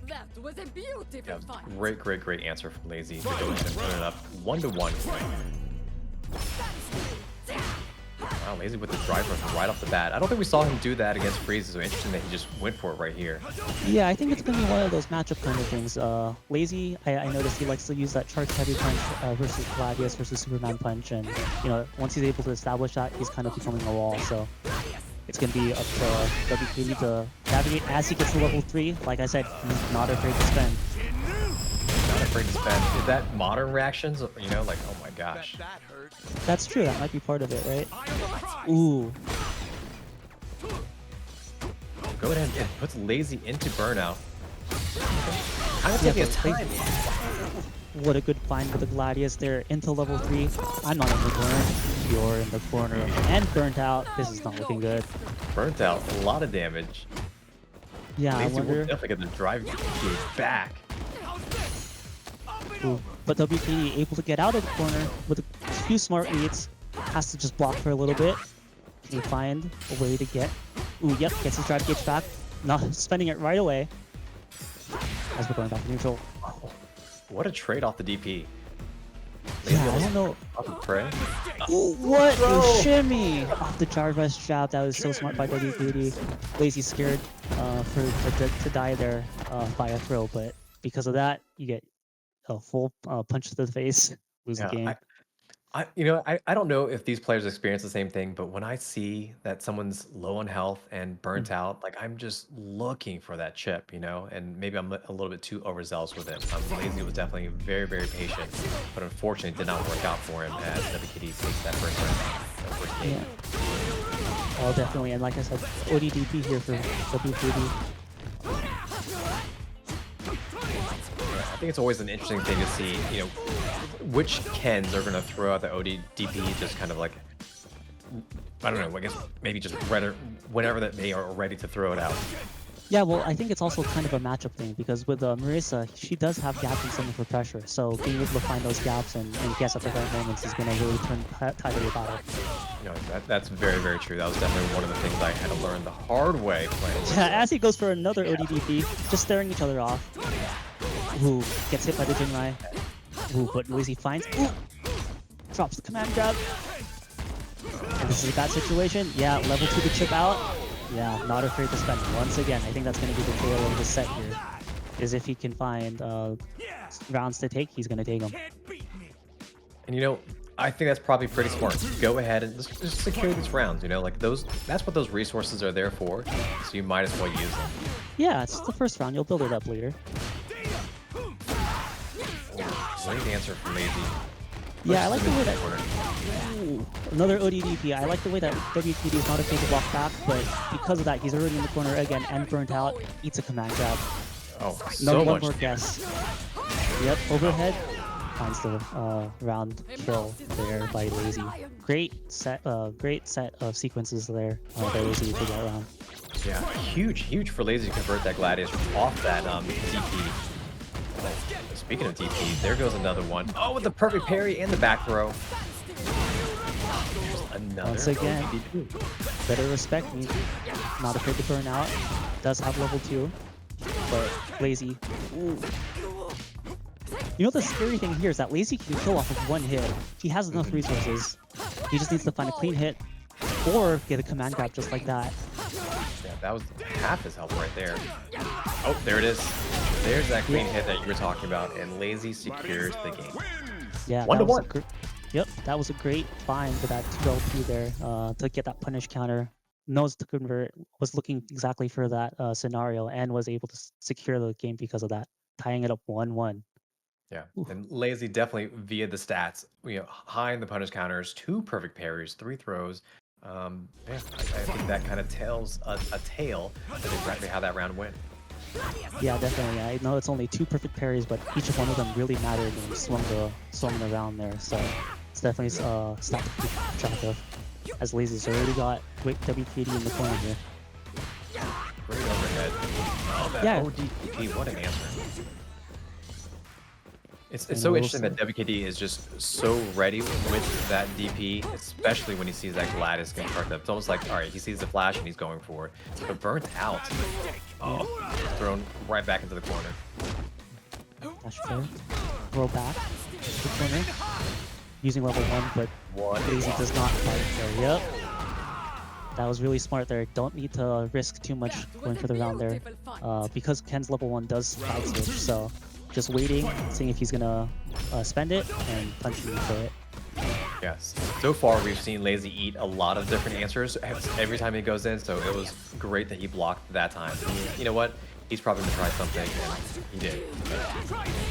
That was a beautiful Yeah, fight. great answer from Lazy to go ahead and put it up 1-1. Wow, Lazy with the drive rush right off the bat. I don't think we saw him do that against Freeze, so interesting that he just went for it right here. Yeah, I think it's gonna be one of those matchup kind of things. Lazy, I noticed he likes to use that charge heavy punch versus Gladius versus Superman punch, and once he's able to establish that, he's kind of becoming a wall. So it's gonna be up to WKD to navigate as he gets to level 3. Like I said, he's not afraid to spend. Not afraid to spend. Is that modern reactions? Like, oh my gosh. That's true. That might be part of it, right? Ooh. Go ahead and puts Lazy into burnout. Kind of taking his time. What a good find with the Gladius there into level 3. I'm not in the corner. You're in the corner and burnt out. This is not looking good. Burnt out. A lot of damage. Yeah, Lazy I will wonder. definitely get the drive gauge back. Ooh. But WKD able to get out of the corner with a few smart reads. Has to just block for a little bit. Can he find a way to get? Ooh, yep, gets his drive gauge back. Not spending it right away. As we're going back to neutral. What a trade off the DP. Yeah, I don't know. Off the prey. Ooh, what a shimmy off the charge rush jab. That was so smart by WKD. Lazy scared to die there by a throw, but because of that, you get a full punch to the face, lose the Yeah, game. I don't know if these players experience the same thing, but when I see that someone's low on health and burnt out, like I'm just looking for that chip, and maybe I'm a little bit too overzealous with it. Lazy was definitely very patient, but unfortunately it did not work out for him as WKD takes that first round, that first game. Yeah. Oh, definitely. And like I said, ODDP here for WKD. I think it's always an interesting thing to see, which Kens are going to throw out the ODDP just kind of like, I don't know, I guess maybe just whenever that they are ready to throw it out. Yeah, well, I think it's also kind of a matchup thing because with Marissa, she does have gaps in some of her pressure. So being able to find those gaps and guess at the right moments is going to really turn tide of the battle. That's very true. That was definitely one of the things I had to learn the hard way playing. Yeah, as he goes for another ODDP, just staring each other off. Ooh, gets hit by the Jinrai. Ooh, but Lazy finds. Ooh, drops the command grab. And this is a bad situation. Yeah, level 2 to chip out. Yeah, not afraid to spend once again. I think that's going to be the tail of the set here. Is if he can find rounds to take, he's going to take them. And I think that's probably pretty smart. Go ahead and just secure these rounds. Like that's what those resources are there for. So you might as well use them. Yeah, it's the first round. You'll build it up later. Great answer from Lazy. Yeah, I like the way that. Ooh, another ODDP. I like the way that WKD is not afraid to walk back, but because of that, he's already in the corner again and burnt out. Eats a command grab. Oh, Another so one much more damage. guess. Yep, overhead. Finds the round kill there by Lazy. Great set of sequences there by Lazy to that round. Yeah, huge for Lazy to convert that Gladius off that DP. Speaking of DP, there goes another one. Oh, with the perfect parry and the back throw. Another Once again, ODDP. better respect me. Not afraid to burn out. Does have level 2, but Lazy. Ooh. The scary thing here is that Lazy can kill off of one hit. He has enough resources. He just needs to find a clean hit or get a command grab just like that. Yeah, that was half his health right there. Oh, there it is. There's that clean hit that you were talking about, and Lazy secures the game. Yeah, 1-1. Yep, that was a great find for that 2LP there to get that punish counter. Knows to convert, was looking exactly for that scenario, and was able to secure the game because of that, tying it up 1-1. Yeah, and Lazy definitely via the stats, high in the punish counters, 2 perfect parries, 3 throws. Yeah, I think that kind of tells a tale of exactly how that round went. Yeah, definitely. I know it's only 2 perfect parries, but each one of them really mattered when we swung the round there. So it's definitely stat to keep track of. As Lazy's already got WKD in the corner here. Great overhead. Oh, that Yeah. ODDP, what an answer. It's so interesting that WKD is just so ready with that DP, especially when he sees that Gladys getting charged up. It's almost like, all right, he sees the flash and he's going for it. But burnt out. Oh, thrown right back into the corner. Dash fair. Roll back to the corner. Using level 1, but Lazy does not fight there. Yep. That was really smart there. Don't need to risk too much going for the round there. Because Ken's level 1 does side switch, so just waiting, seeing if he's gonna spend it, and punching you for it. Yes. So far, we've seen Lazy eat a lot of different answers every time he goes in, so it was great that he blocked that time. You know what? He's probably going to try something, and he did.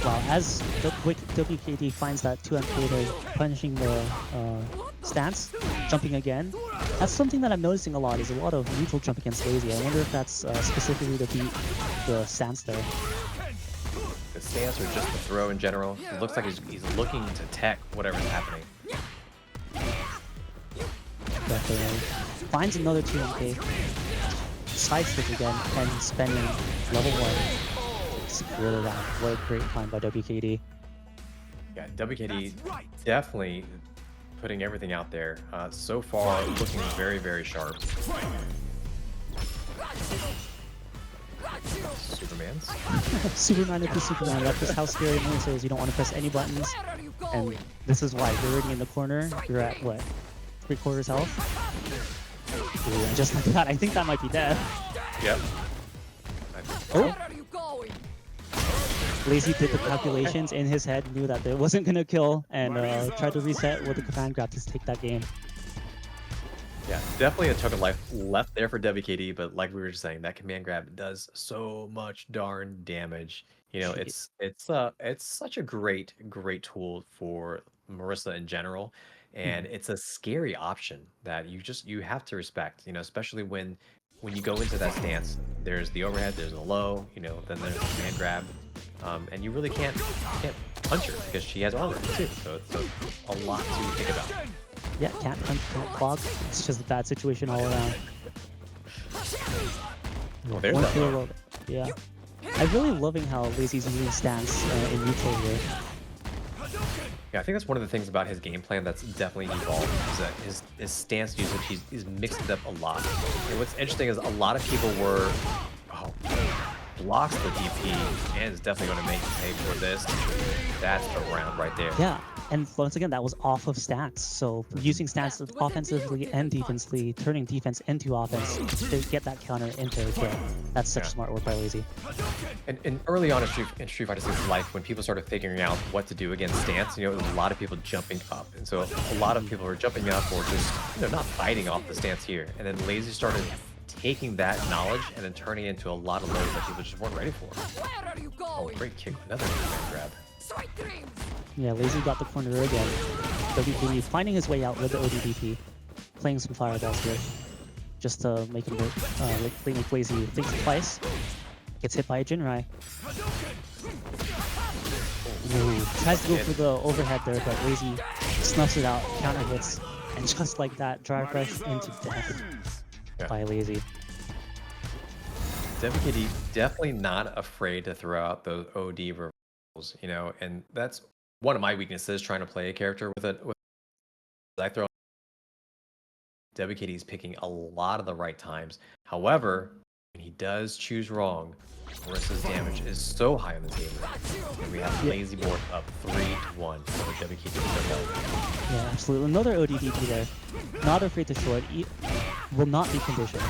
Wow, as the quick WKD finds that 2MK there, punishing the stance, jumping again. That's something that I'm noticing a lot, is a lot of neutral jump against Lazy. I wonder if that's specifically to beat the stance there. The stance or just the throw in general. It looks like he's looking to tech whatever's happening. Definitely. Finds another 2MK. Side switch again, and spending level 1 to secure the round. What a great time by WKD. Yeah, WKD definitely putting everything out there. So far, looking very, very sharp. Superman's. Superman into Superman. That's just how scary Marissa is. You don't want to press any buttons. And this is why you're already in the corner. You're at what? 3/4 health? Ooh, and just like that, I think that might be death. Yep. Oh! Lazy did the calculations in his head, knew that it wasn't gonna kill, and tried to reset with the command grab to take that game. Yeah, definitely a chunk of life left there for WKD, but like we were just saying, that command grab does so much darn damage. You know, it's such a great tool for Marissa in general, and it's a scary option that you have to respect. You know, especially when you go into that stance, there's the overhead, there's the low, you know, then there's the command grab, and you really can't punch her because she has armor too. So it's a lot to think about. Yeah, can't punch, can't clog. It's just a bad situation all around. Oh, there's that low. Yeah. I'm really loving how Lazy's using stance in neutral here. Yeah, I think that's one of the things about his game plan that's definitely evolved, is that his stance usage, he's mixed it up a lot. And what's interesting is a lot of people were, blocks the DP, and is definitely going to make you pay for this. That's the round right there. Yeah, and once again, that was off of stance. So using stance offensively and defensively, turning defense into offense to get that counter into a kill. That's such smart work by Lazy. And early on in Street Fighter 6's life, when people started figuring out what to do against stance, you know, there was a lot of people jumping up. And so a lot of people were jumping up or just, you know, not fighting off the stance here. And then Lazy started taking that knowledge and then turning it into a lot of lows that people just weren't ready for. Oh, great kick. Another grab. Yeah, Lazy got the corner again. WKD finding his way out with the ODDP. Playing some fireballs here. Just to make him make Lazy think twice. Gets hit by a Jinrai. Ooh, tries to go for the overhead there, but Lazy snuffs it out, counter hits, and just like that, drive rush into death by Lazy. WKD definitely not afraid to throw out those OD reversals, you know, and that's one of my weaknesses, trying to play a character with it. I throw WKD's picking a lot of the right times. However, when he does choose wrong, Marissa's damage is so high on the table. And we have Lazy board up 3-1 for WKD. Yeah, absolutely. Another ODDP there. Not afraid to show it. Will not be conditioned.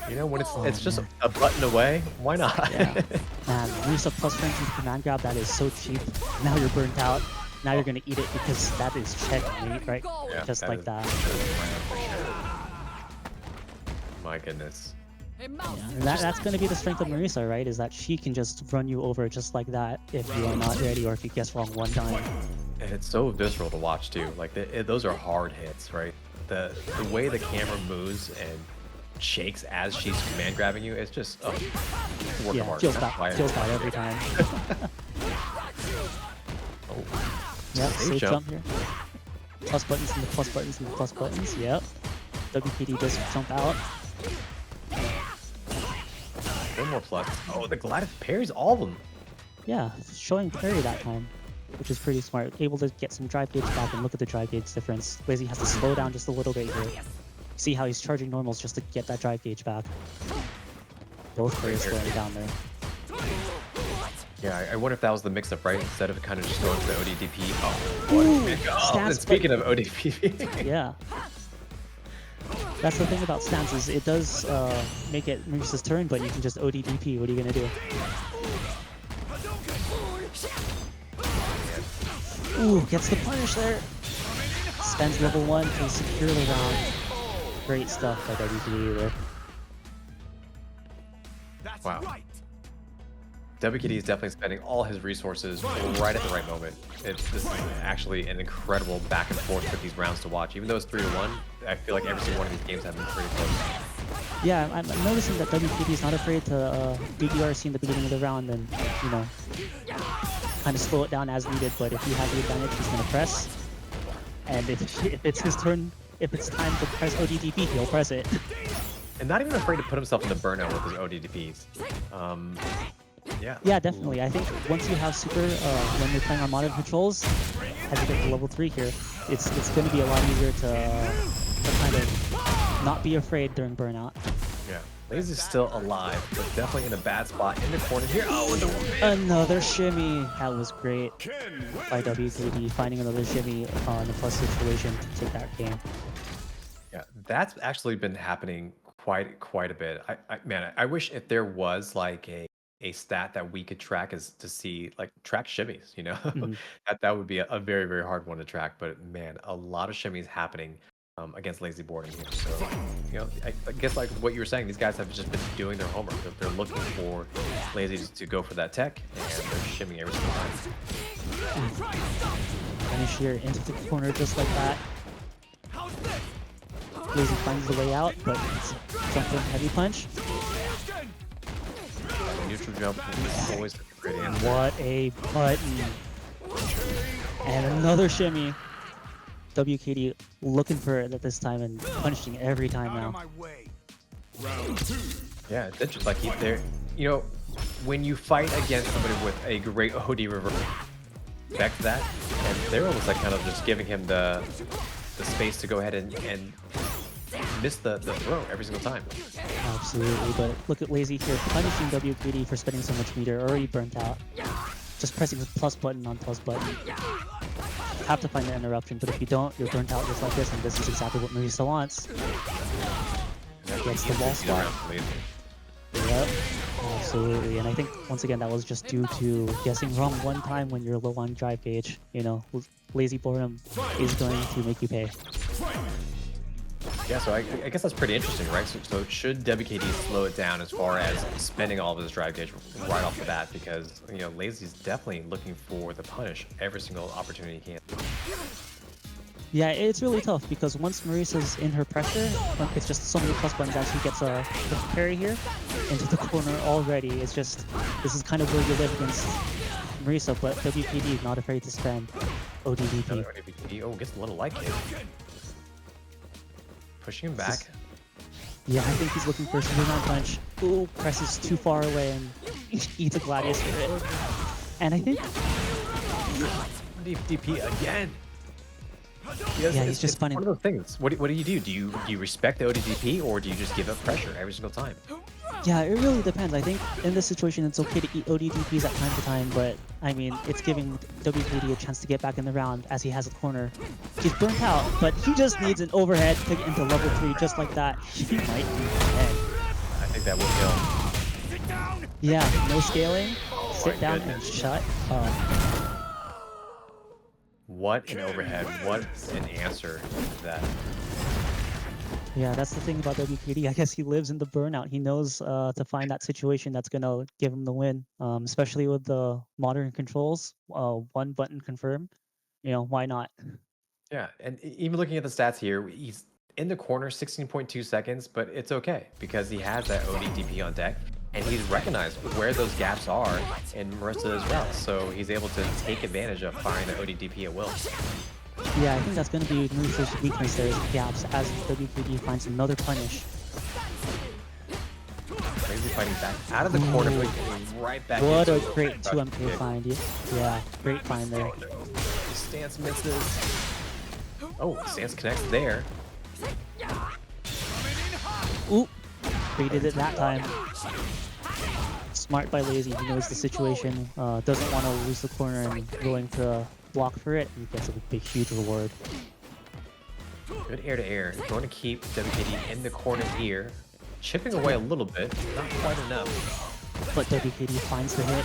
You know, when it's just a button away, why not? Yeah. Man, Marissa plus strength into command grab, that is so cheap. Now you're burnt out. Now you're gonna eat it because that is checkmate, right? Yeah, just like that. My goodness. Yeah, and that's going to be the strength of Marissa, right? Is that she can just run you over just like that if you are not ready or if you guess wrong one time. And it's so visceral to watch too. Like those are hard hits, right? The way the camera moves and shakes as she's command grabbing you, it's just work of art. Feels bad every time. Yep, safe jump here. Plus buttons and the plus buttons and the plus buttons. Yep. WKD does jump out. One more plus. Oh, the Gladys parries all of them. Yeah, showing parry that time, which is pretty smart. Able to get some drive gauge back and look at the drive gauge difference. Lazy has to slow down just a little bit here. See how he's charging normals just to get that drive gauge back. Both players slowing down there. Yeah, I wonder if that was the mix-up, right? Instead of kind of just going for the ODDP. Oh, Ooh, oh, and stance, speaking of ODDP. Yeah. That's the thing about stance is it does make it Maurice's turn, but you can just ODDP. What are you gonna do? Ooh, gets the punish there. Spends level 1 to secure the round. Great stuff by WKD there. Wow. WKD is definitely spending all his resources right at the right moment. This is actually an incredible back and forth with these rounds to watch. Even though it's 3-1, I feel like every single one of these games have been pretty close. Yeah, I'm noticing that WKD is not afraid to do DRC in the beginning of the round and, you know, kind of slow it down as needed. But if he has the advantage, he's going to press. And if it's his turn, if it's time to press ODDP, he'll press it. And not even afraid to put himself in the burnout with his ODDPs. Yeah. Yeah, definitely. I think once you have super, when you're playing on modern controls, as you get to level 3 here, it's going to be a lot easier to kind of not be afraid during burnout. Yeah. Lazy's still alive, but definitely in a bad spot in the corner here. Oh, another shimmy. That was great by WKD, finding another shimmy in a plus situation to take that game. Yeah, that's actually been happening quite a bit. Man, I wish if there was like a stat that we could track is to see like track shimmies, you know. That would be a very, very hard one to track, but man, a lot of shimmies happening against lazy boarding here. So you know, I guess like what you were saying, these guys have just been doing their homework. They're looking for lazy to go for that tech, and they're shimming every single time. Finish here into the corner just like that. Lazy finds the way out, but it's jumping heavy punch. Neutral jump is always a great answer. What a button. And another shimmy. WKD looking for it at this time and punishing every time now. Yeah, it's interesting. Like there, you know, when you fight against somebody with a great OD reverse, back to that, and they're almost like kind of just giving him the space to go ahead and miss the throw every single time. Absolutely, but look at Lazy here, punishing WKD for spending so much meter, already burnt out. Just pressing the plus button on plus button. You have to find the interruption, but if you don't, you're burnt out just like this, and this is exactly what Marisa wants. Gets the wall spot. Yep, absolutely, and I think once again that was just due to guessing wrong one time when you're low on drive gauge. You know, Lazy boredom is going to make you pay. Yeah, so I guess that's pretty interesting, right? So should WKD slow it down as far as spending all of his drive gauge right off the bat? Because, you know, Lazy's definitely looking for the punish every single opportunity he can. Yeah, it's really tough because once Marisa's in her pressure, it's just so many plus buttons as he gets a parry here into the corner already. It's just, this is kind of where you live against Marisa, but WKD is not afraid to spend ODDP. Oh, gets a little light kick. Pushing him back. Yeah, I think he's looking for a Superman punch. Ooh, presses too far away and eats a Gladius for it. And I think... DP again! Yeah, he's just funny. One of those things. What do you do? Do you respect the ODDP or do you just give up pressure every single time? Yeah, it really depends. I think in this situation it's okay to eat ODDPs at time to time, but I mean, it's giving WKD a chance to get back in the round as he has a corner. He's burnt out, but he just needs an overhead to get into level 3 just like that. He might be dead. I think that will kill. Yeah, no scaling. Sit down and shut up. What an overhead. What an answer to that. Yeah, that's the thing about WKD. I guess he lives in the burnout. He knows to find that situation that's going to give him the win, especially with the modern controls. One button confirm. You know, why not? Yeah, and even looking at the stats here, he's in the corner 16.2 seconds, but it's okay because he has that ODDP on deck. And he's recognized where those gaps are in Marisa's routes, so he's able to take advantage of firing the ODDP at will. Yeah, I think that's going to be Marisa's weakness there, is gaps, as WKD finds another punish. Crazy fighting back out of the corner, but right back What into a it. great 2MK find. Yeah, great find there. Stance misses. Oh, stance connects there. Ooh, baited it that time. Smart by Lazy. He knows the situation. Doesn't want to lose the corner and willing to block for it. He gets a big, huge reward. Good air to air. Going to keep WKD in the corner here. Chipping away a little bit. Not quite enough. But WKD finds the hit.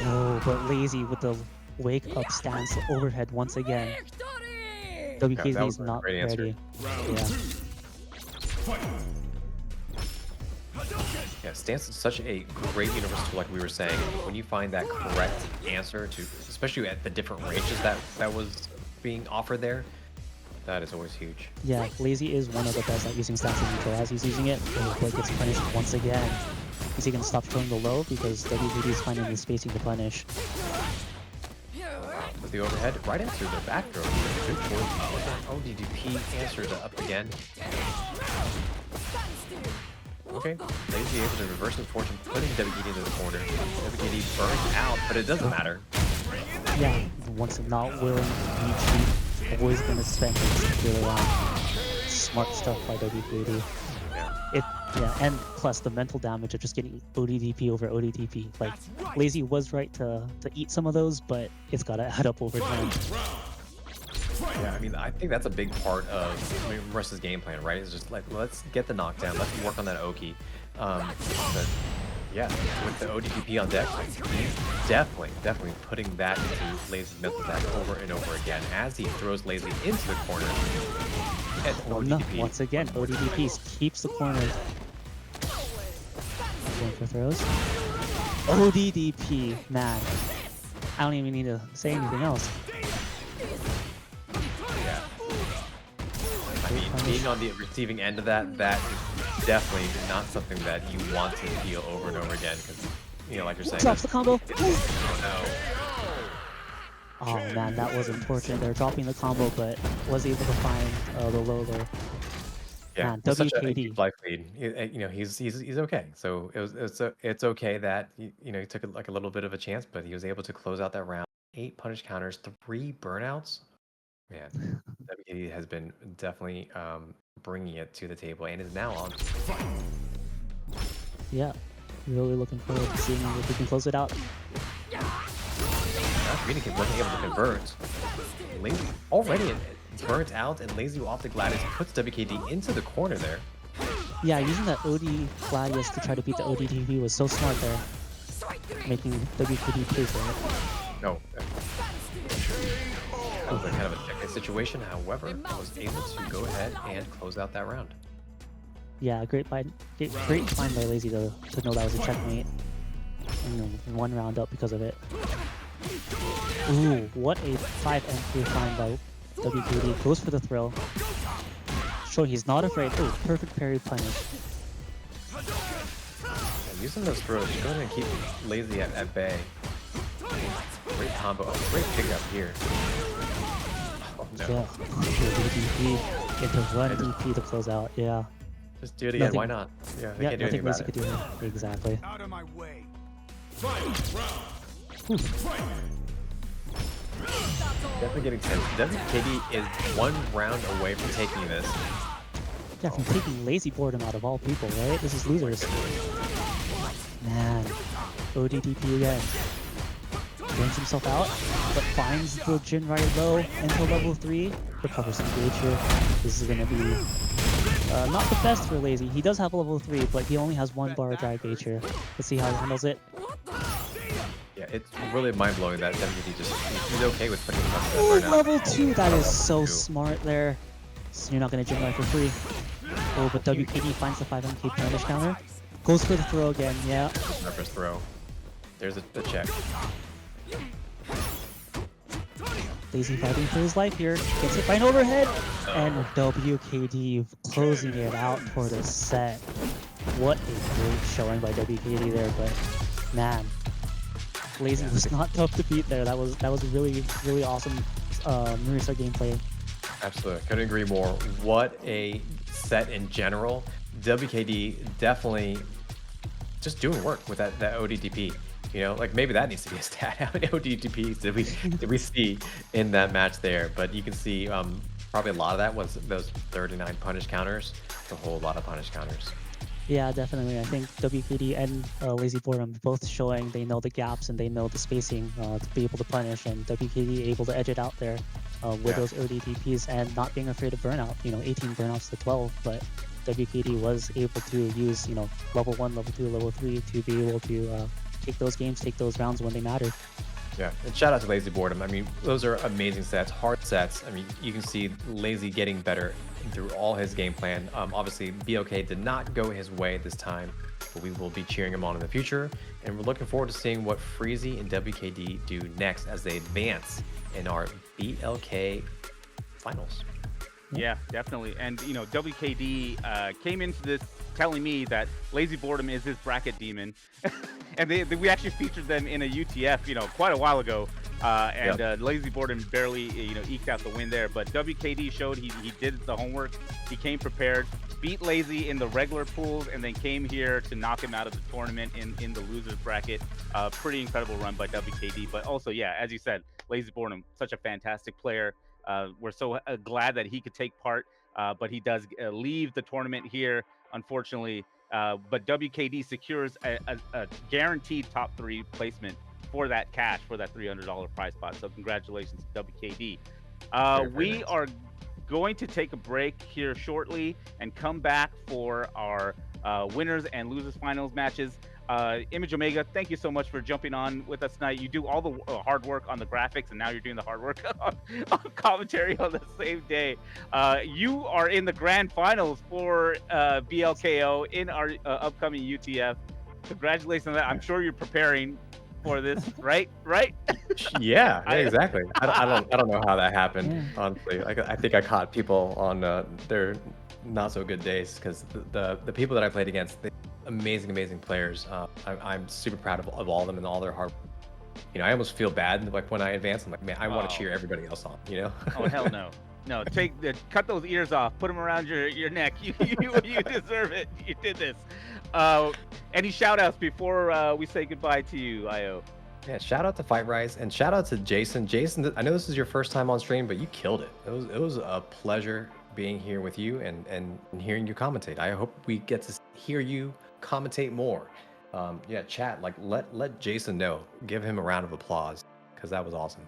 Oh, but Lazy with the wake up stance overhead once again. Victory! WKD that is was a not great answer. ready. Yeah, stance is such a great universal tool, like we were saying. When you find that correct answer to, especially at the different ranges that was being offered there, that is always huge. Yeah, Lazy is one of the best at using stance in neutral as he's using it. But gets punished once again. Is he going to stop throwing the low? Because WKD is finding the spacing to punish. With the overhead right into the back throw. Good choice. ODDP answer to up again. Okay, Lazy able to reverse the fortune, putting WKD into the corner. WKD burns out, but it doesn't matter. Yeah, once not willing to be cheap, always going to spend his really on. Smart stuff by WKD. Yeah, and plus the mental damage of just getting ODDP over ODDP. Like, Lazy was right to eat some of those, but it's got to add up over time. Yeah, I mean, I think that's a big part of Marissa's game plan, right? It's just like, let's get the knockdown, let's work on that Oki. But yeah, with the ODDP on deck, he's definitely putting that into Lazy's mental attack over and over again as he throws Lazy into the corner. And Well, no, ODDP. once again, ODDP keeps the corner. Going for throws. ODDP, man. I don't even need to say anything else. Yeah. I mean, being on the receiving end of that is definitely not something that you want to feel over and over again because, you know, like you're saying. Drops the combo. Oh, Oh man, that was unfortunate. They're dropping the combo, but was able to find the low there. yeah, Man, with such a WKD. huge life lead. You know, he's okay. So it's okay that you know he took like a little bit of a chance, but he was able to close out that round. 8 punish counters, 3 burnouts. Man, WKD has been definitely bringing it to the table and is now on. Yeah, really looking forward to seeing if we can close it out. Communicate wasn't able to convert. Lazy already burnt out, and Lazy off the Gladius puts WKD into the corner there. Yeah, using that OD Gladius to try to beat the ODTV was so smart there, making WKD pay for it. No. That was a kind of a checkmate situation, however, was able to go ahead and close out that round. Yeah, great find by Lazy to know that was a checkmate. And 1 round up because of it. Ooh, what a 5-3 find by WKD. Goes for the throw. Showing he's not afraid. Oh, perfect parry punish. And using those throws, go ahead and keep Lazy at bay. Great combo. Oh, great pickup here. Oh, no. Yeah, DP into run DP to close out. Yeah. Just do it again. Nothing- Why not? Yeah, they Yeah, can't do anything nothing Lazy about could it. do. Exactly. Out of my way. Definitely getting tense. WKD is 1 round away from taking this. Yeah, from taking Lazy boredom out of all people, right? This is losers. Man, ODDP again. Brings himself out, but finds the Jin right low into level 3. Recovers some gauge here. This is gonna be not the best for Lazy. He does have a level 3, but he only has 1 bar of drag gauge here. Let's see how he handles it. Yeah, it's really mind-blowing that WKD just he's okay with putting himself Ooh, in that level 2! That is so Level 2. smart there. So you're not gonna Jin right for free. Oh, but WKD finds the 5MK punish counter. Goes for the throw again, yeah. Reverse throw. There's the check. Lazy fighting for his life here. Gets it by an overhead. And WKD closing it out for the set. What a great showing by WKD there, but man, Lazy was not tough to beat there. That was really awesome Marisa gameplay. Absolutely, couldn't agree more. What a set in general. WKD definitely just doing work with that ODTP. You know, like maybe that needs to be a stat. How many ODTPs did we see in that match there? But you can see probably a lot of that was those 39 punish counters. It's a whole lot of punish counters. Yeah, definitely. I think WKD and Lazy Boredom both showing they know the gaps and they know the spacing to be able to punish, and WKD able to edge it out there with those ODTPs and not being afraid of burnout. 18 burnouts to 12, but WKD was able to use level 1, level 2, level 3 to be able to take those games, take those rounds when they matter. Yeah, and shout out to Lazy Boredom. I mean, those are amazing sets, hard sets. I mean, you can see Lazy getting better through all his game plan. Obviously, BLK did not go his way this time, but we will be cheering him on in the future. And we're looking forward to seeing what Freezy and WKD do next as they advance in our BLK finals. Yeah, definitely. And WKD came into this telling me that Lazy Boredom is his bracket demon, and we actually featured them in a UTF, quite a while ago. Lazy Boredom barely, eked out the win there. But WKD showed he did the homework. He came prepared, beat Lazy in the regular pools, and then came here to knock him out of the tournament in the losers bracket. Pretty incredible run by WKD. But also, yeah, as you said, Lazy Boredom, such a fantastic player. We're so glad that he could take part, but he does leave the tournament here, unfortunately. But WKD secures a guaranteed top 3 placement for that cash, for that $300 prize pot. So congratulations to WKD. We nice. are going to take a break here shortly and come back for our winners and losers finals matches. Image Omega, thank you so much for jumping on with us tonight. You do all the hard work on the graphics, and now you're doing the hard work on commentary on the same day. You are in the grand finals for BLKO in our upcoming UTF. Congratulations on that. I'm sure you're preparing for this, right? Yeah, exactly. I don't know how that happened, honestly. I think I caught people on their not so good days, because the people that I played against, amazing players. I'm super proud of all of them and all their hard work. I almost feel bad like when I advance. I'm like, man, I want to cheer everybody else on. Oh, hell no. No, cut those ears off, put them around your neck. You deserve it. You did this. Any shout outs before we say goodbye to you, IO? Yeah, shout out to FightRise and shout out to Jason. Jason, I know this is your first time on stream, but you killed it. It was a pleasure being here with you and hearing you commentate. I hope we get to hear you commentate more. Chat, like let Jason know. Give him a round of applause, because that was awesome.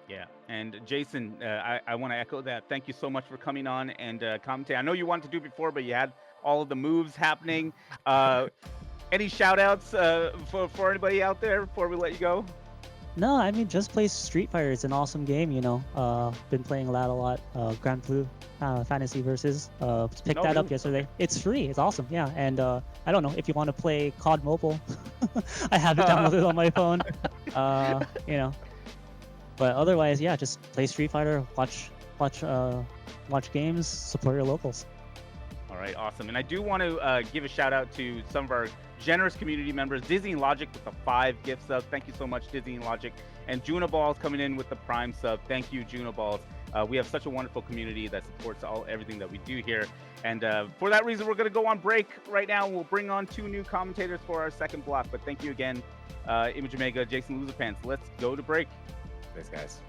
Yeah, and Jason, I want to echo that. Thank you so much for coming on and commentating. I know you wanted to do it before, but you had all of the moves happening. Any shout outs for anybody out there before we let you go? No, I mean, just play Street Fighter. It's an awesome game, Been playing that a lot. Grand Blue Fantasy Versus. Picked that up yesterday. It's free. It's awesome. Yeah, and I don't know if you want to play COD Mobile. I have it downloaded on my phone. But otherwise, yeah, just play Street Fighter. Watch games. Support your locals. All right, awesome. And I do want to give a shout out to some of our generous community members. Dizzy and Logic with the 5 gift subs. Thank you so much, Dizzy and Logic. And Juno Balls coming in with the Prime sub. Thank you, Juno Balls. We have such a wonderful community that supports everything that we do here. And for that reason, we're going to go on break right now. We'll bring on 2 new commentators for our second block. But thank you again, Image Omega, Jason Loserpants. Let's go to break. Thanks, guys.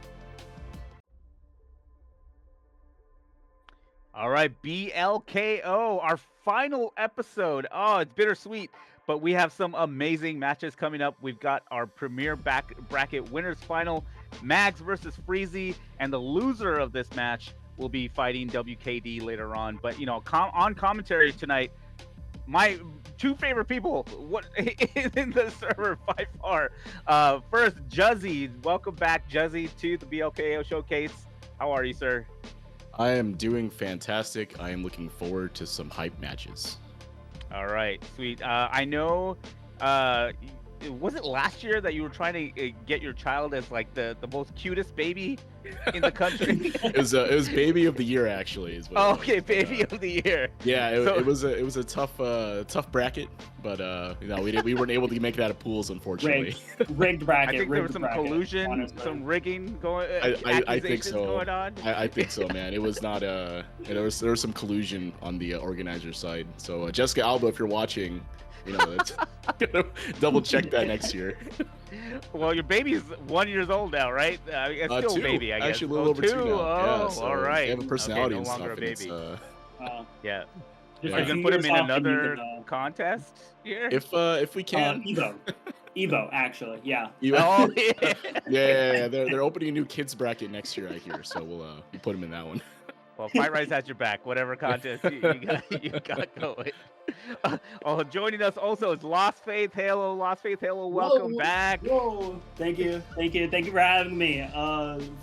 All right, BLKO, our final episode. Oh, it's bittersweet, but we have some amazing matches coming up. We've got our premier bracket winners final, Mags versus Freezy, and the loser of this match will be fighting WKD later on. But, on commentary tonight, my 2 favorite people in the server by far. First, Juzzy. Welcome back, Juzzy, to the BLKO showcase. How are you, sir? I am doing fantastic. I am looking forward to some hype matches. All right, sweet. I know, was it last year that you were trying to get your child as like the most cutest baby in the country? It was baby of the year actually. Is what Oh, it was. okay, baby of the year. Yeah, So- it was a tough bracket, but we weren't able to make it out of pools unfortunately. Rigged bracket. I think there was rigged some bracket, collusion, honestly. some rigging going. I think accusations so. going on. I think so, man. It was not there was some collusion on the organizer side. So Jessica Alba, if you're watching, it's, double check that next year. Well, your baby's 1 year old now, right? It's still a 2. baby, I guess. Actually, a little over 2 now. Oh, Yeah, so all right. They have a personality okay, no and longer stuff. a and it's, baby. Yeah. Just Are a you gonna few put him years in off and you another can, contest here? if we can. Evo, actually, yeah. Oh, yeah. Yeah. They're opening a new kids bracket next year, I hear. So we'll put him in that one. Well, FightRise has your back. Whatever contest you got going. Joining us also is Lost Faith Halo. Lost Faith Halo, welcome back. Whoa! Thank you for having me.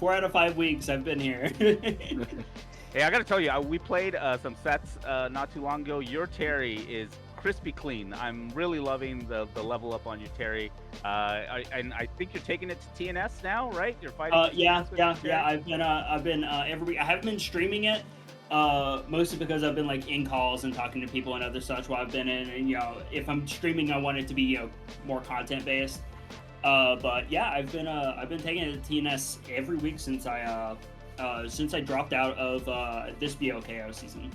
4 out of 5 weeks I've been here. Hey, I gotta tell you, we played some sets not too long ago. Your Terry is crispy clean. I'm really loving the level up on your Terry. And I think you're taking it to TNS now, right? You're fighting. Yeah. I've been every week. I haven't been streaming it, mostly because I've been like in calls and talking to people and other such while I've been in. And if I'm streaming, I want it to be more content based. But yeah, I've been taking it to TNS every week since I dropped out of this BLKO season.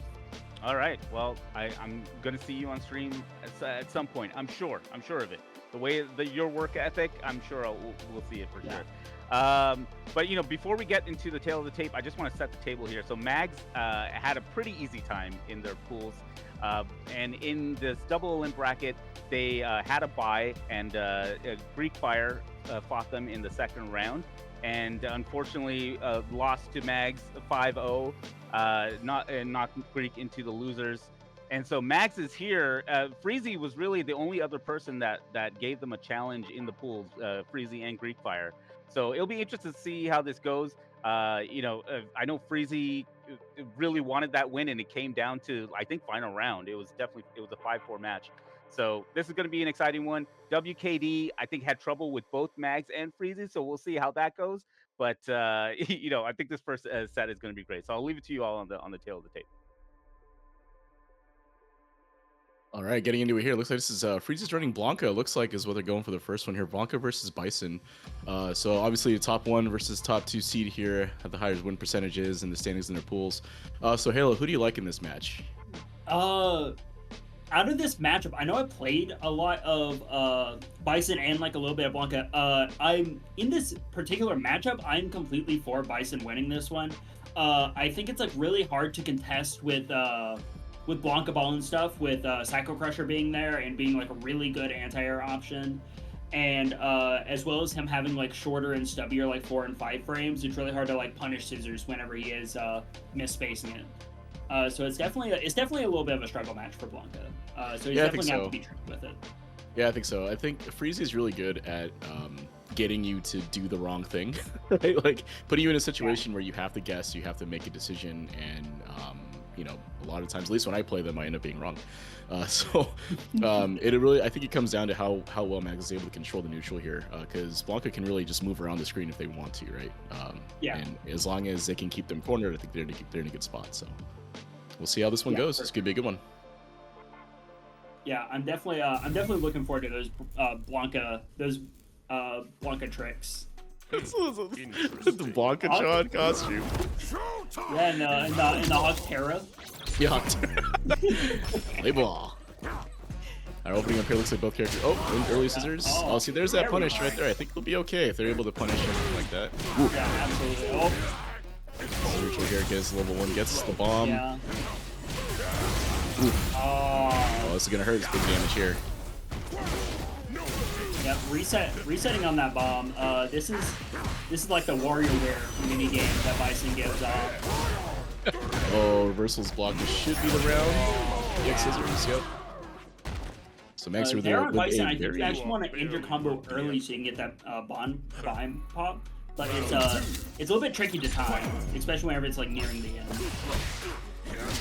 All right. Well, I'm gonna see you on stream at some point. I'm sure of it. The way your work ethic, I'm sure we'll see it for sure. But before we get into the tail of the tape, I just want to set the table here. So Mags had a pretty easy time in their pools, and in this double Olymp bracket, they had a bye, and Greek Fire fought them in the second round, and unfortunately lost to Mags 5-0, knocked Greek into the losers. And so Mags is here. Freezy was really the only other person that gave them a challenge in the pools, Freezy and Greek Fire. So it'll be interesting to see how this goes. I know Freezy really wanted that win, and it came down to, I think, final round. It was a 5-4 match. So this is going to be an exciting one. WKD, I think, had trouble with both Mags and Freezy, so we'll see how that goes. But I think this first set is going to be great. So I'll leave it to you all on the tail of the tape. All right, getting into it here. Looks like this is Freezy's running Blanca. Looks like is what they're going for the first one here. Blanca versus Bison. So obviously the top 1 versus top 2 seed here have the highest win percentages and the standings in their pools. So Halo, who do you like in this match? Out of this matchup, I know I played a lot of Bison and like a little bit of Blanca. I'm in this particular matchup, I'm completely for Bison winning this one. I think it's like really hard to contest with Blanca Ball and stuff, with Psycho Crusher being there and being like a really good anti-air option, and as well as him having like shorter and stubbier like 4 and 5 frames. It's really hard to like punish Scissors whenever he is misspacing it. So it's definitely a little bit of a struggle match for Blanca. So he's definitely gonna have to be tricky with it. Yeah, I think so. I think Freezy is really good at getting you to do the wrong thing, right? Like putting you in a situation where you have to guess, you have to make a decision, and a lot of times, at least when I play them, I end up being wrong. It really, I think it comes down to how well Mags is able to control the neutral here, because Blanca can really just move around the screen if they want to, right? And as long as they can keep them cornered, I think they're in a good spot. So we'll see how this one goes. It's gonna be a good one. Yeah, I'm definitely looking forward to those Blanca tricks. The Blanca John costume. Yeah, in the Hawktera. Yeah. Play ball. Our opening up here looks like both characters. Oh, early Scissors. Oh, see, there's that punish right there. I think they'll be okay if they're able to punish him like that. Ooh. Yeah, absolutely. Oh. Neutral here gets level 1, gets the bomb. Yeah. Oh, this is gonna hurt. It's big damage here. Yep, resetting on that bomb. This is like the WarioWare mini game that Bison gives off. Oh, reversals block. This should be the round. Yeah, Scissors. Yep. So Max with there on the Bison, I think you actually want to end your combo early so you can get that bomb pop. But it's a little bit tricky to time, especially whenever it's like nearing the end.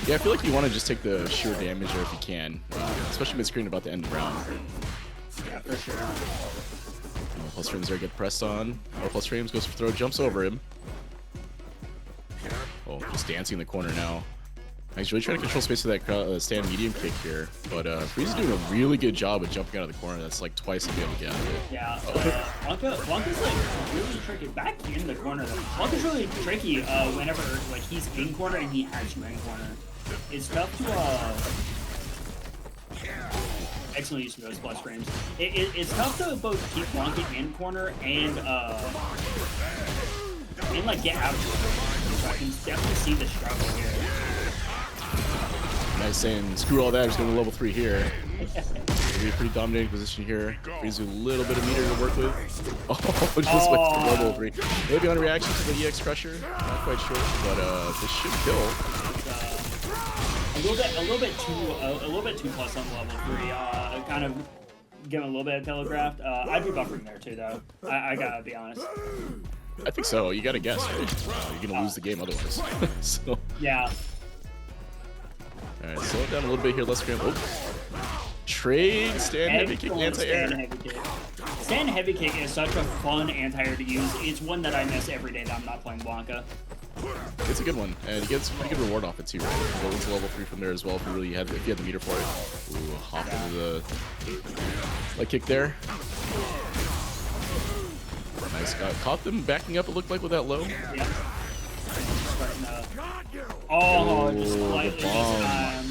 Yeah, I feel like you want to just take the sheer damage there if you can, especially when it's screen about the end of the round. Yeah, for sure. Plus frames there get pressed on. Plus frames goes for throw, jumps over him. Oh, just dancing in the corner now. He's really trying to control space with that stand medium kick here, but Freeze is doing a really good job of jumping out of the corner. That's like twice to be able to get out of it. Yeah, Blanca's like really tricky. Back in the corner, Blanca's really tricky whenever like he's in corner and he has you in corner. It's tough to excellent use of those plus frames. It's tough to both keep Blanca in corner and like get out of it. So I can definitely see the struggle here. Nice saying, screw all that, I'm just going to level 3 here. Be a pretty dominating position here. Freeze with a little bit of meter to work with. Oh, just went to level 3. Maybe on reaction to the EX Crusher, not quite sure, but this should kill. A little bit too plus on level 3. Kind of give him a little bit of telegraphed. I'd be buffering there too, though. I gotta be honest. I think so. You gotta guess, right? You're gonna lose the game otherwise. So. Yeah. All right, slow it down a little bit here. Let's scramble. Oh. Trade stand heavy kick anti-air. Stand heavy kick is such a fun anti-air to use. It's one that I miss every day that I'm not playing Blanca. It's a good one, and he gets pretty good reward off it too, right? You go into level 3 from there as well if you really had, if you had the meter for it. Ooh, hop into the leg kick there. Nice. Caught them backing up. It looked like with that low. Yeah. Oh, just slightly this time.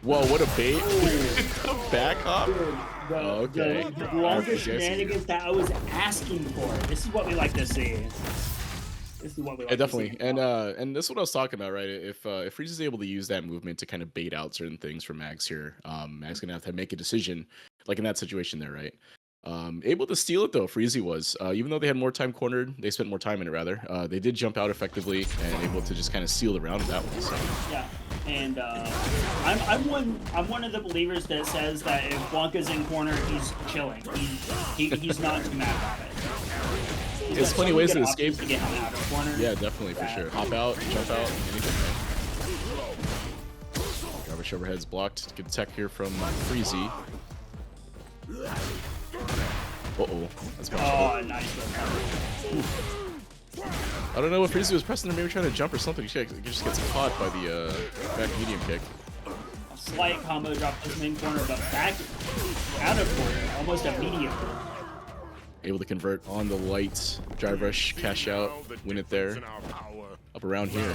Whoa, what a bait! Back hop. Okay. The longest shenanigans that I was asking for. This is what we like to see. This is what we like definitely. to see. And this is what I was talking about, right? If Freeze is able to use that movement to kind of bait out certain things from Max here, Max gonna have to make a decision, like in that situation there, right? Able to steal it though, Freezy was. Even though they had more time cornered, they spent more time in it rather. They did jump out effectively and able to just kind of seal the round with that one. So. Yeah, and I'm one of the believers that says that if Blanca's in corner, he's chilling. He's not too mad about it. There's plenty of ways to escape. To get him out of corner. Yeah, definitely for sure. Hop out, jump out, anything. Right? Garbage overhead's blocked. Good tech here from Freezy. Uh-oh. That's Nice. I don't know if Freezy was pressing or maybe trying to jump or something. He just gets caught by the back medium kick. A slight combo drop to main corner, but back out of corner almost immediately. Able to convert on the light drive rush, cash out, win it there. Up around here.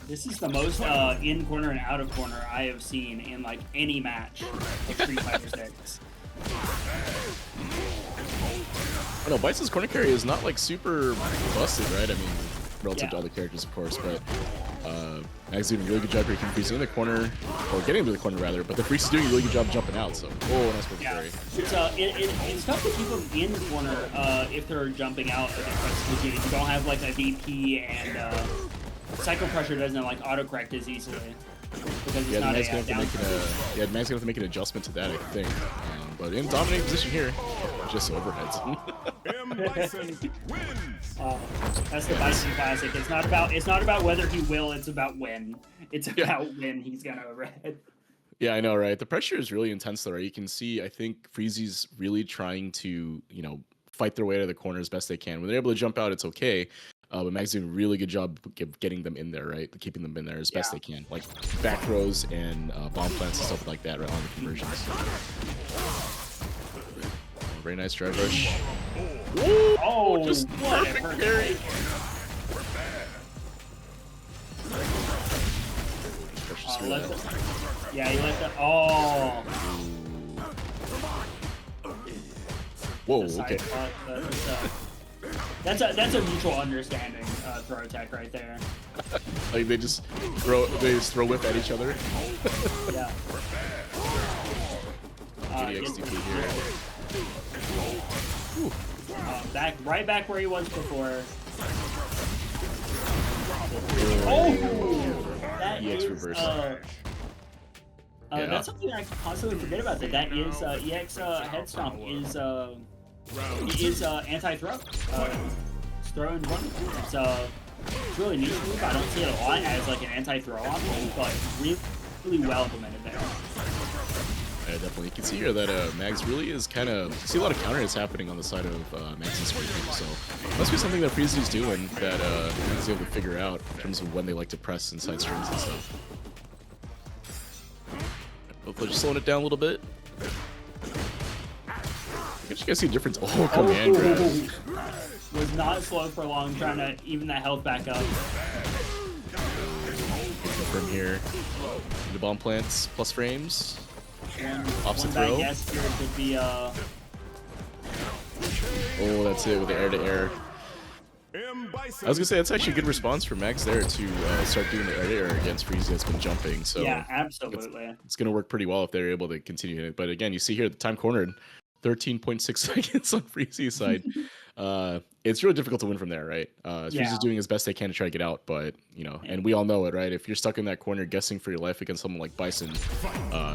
This is the most in corner and out of corner I have seen in like any match of Street Fighter 6. I know Bison's corner carry is not like super busted, right? I mean, relative to other characters, of course, but Mag's doing a really good job here keeping Freeze in the corner, or getting into the corner rather, but the Freeze is doing a really good job jumping out, so. Oh, nice work carry. It's tough to keep them in the corner if they're jumping out of the press because you don't have like a DP and Psycho Pressure doesn't like autocorrect as easily. Because it's not Mag's gonna have to make an adjustment to that, I think. But in dominating position here, just overheads. That's the Bison classic. It's not about whether he will. It's about when. It's about when he's gonna overhead. Yeah, I know, right? The pressure is really intense, though, right? You can see. I think Freezy's really trying to, fight their way out of the corner as best they can. When they're able to jump out, it's okay. But Mag's doing a really good job getting them in there, right? Keeping them in there as best they can. Like back throws and bomb plants and stuff like that, right, on the conversions. Very nice drive rush. Oh, just perfect carry. Yeah, he let that. Oh. Whoa, okay. That's a mutual understanding throw attack right there. Like they just throw whip at each other. Yeah. XDP here. Right back where he was before. Oh, that EX is reverse. That's something I constantly forget about. That is EX head stomp is anti-throw. Throw and run. It's really neat move. I don't see it a lot as like an anti-throw option, but really well implemented there. Yeah, definitely. You can see here that Mags really is kind of see a lot of counter hits happening on the side of Mags' screen. So must be something that Freezy's doing that he's able to figure out in terms of when they like to press inside strings and stuff. Hopefully just slowing it down a little bit. I guess you guys see a difference. Oh, command grab. Was not slow for long, trying to even that health back up. From here, the bomb plants plus frames. Opposite One throw. guess here could be Oh, that's it with the air to air. I was gonna say that's actually a good response from Max there to start doing the air to air against Freezy that's been jumping. So yeah, absolutely. it's gonna work pretty well if they're able to continue it. But again, you see here the time cornered, 13.6 seconds on Freezy's side. It's really difficult to win from there, right? Freezy's doing his best they can to try to get out, but you know, and we all know it, right? If you're stuck in that corner guessing for your life against someone like Bison,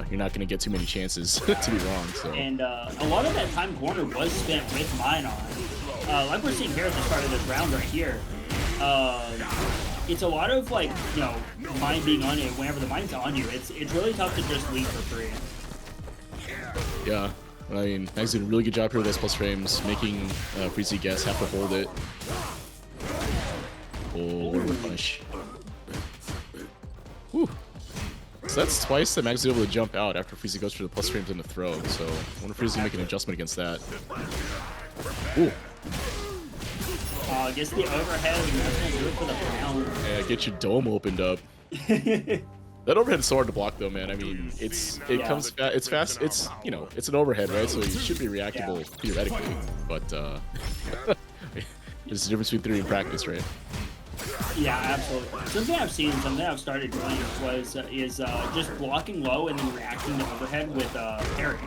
you're not gonna get too many chances to be wrong. So And a lot of that time corner was spent with mine on. Like we're seeing here at the start of this round right here. It's a lot of like, you know, mine being on it. Whenever the mine's on you, it's really tough to just leave for free. yeah. I mean, Max did a really good job here with those plus frames, making Freezy guess, have to hold it. Oh, what a punish. Whew. So that's twice that Max is able to jump out after Freezy goes for the plus frames and the throw. So I wonder if Freezy can make an adjustment against that. Ooh. I guess the overhead is not going to do it for the round. Yeah, get your dome opened up. That overhead's so hard to block though, man. I mean, comes fast. It's fast. It's, you know, it's an overhead, right? So it should be reactable theoretically, but there's a difference between theory and practice, right? Yeah, absolutely. Something I've seen, something I've started doing is just blocking low and then reacting to overhead with parry.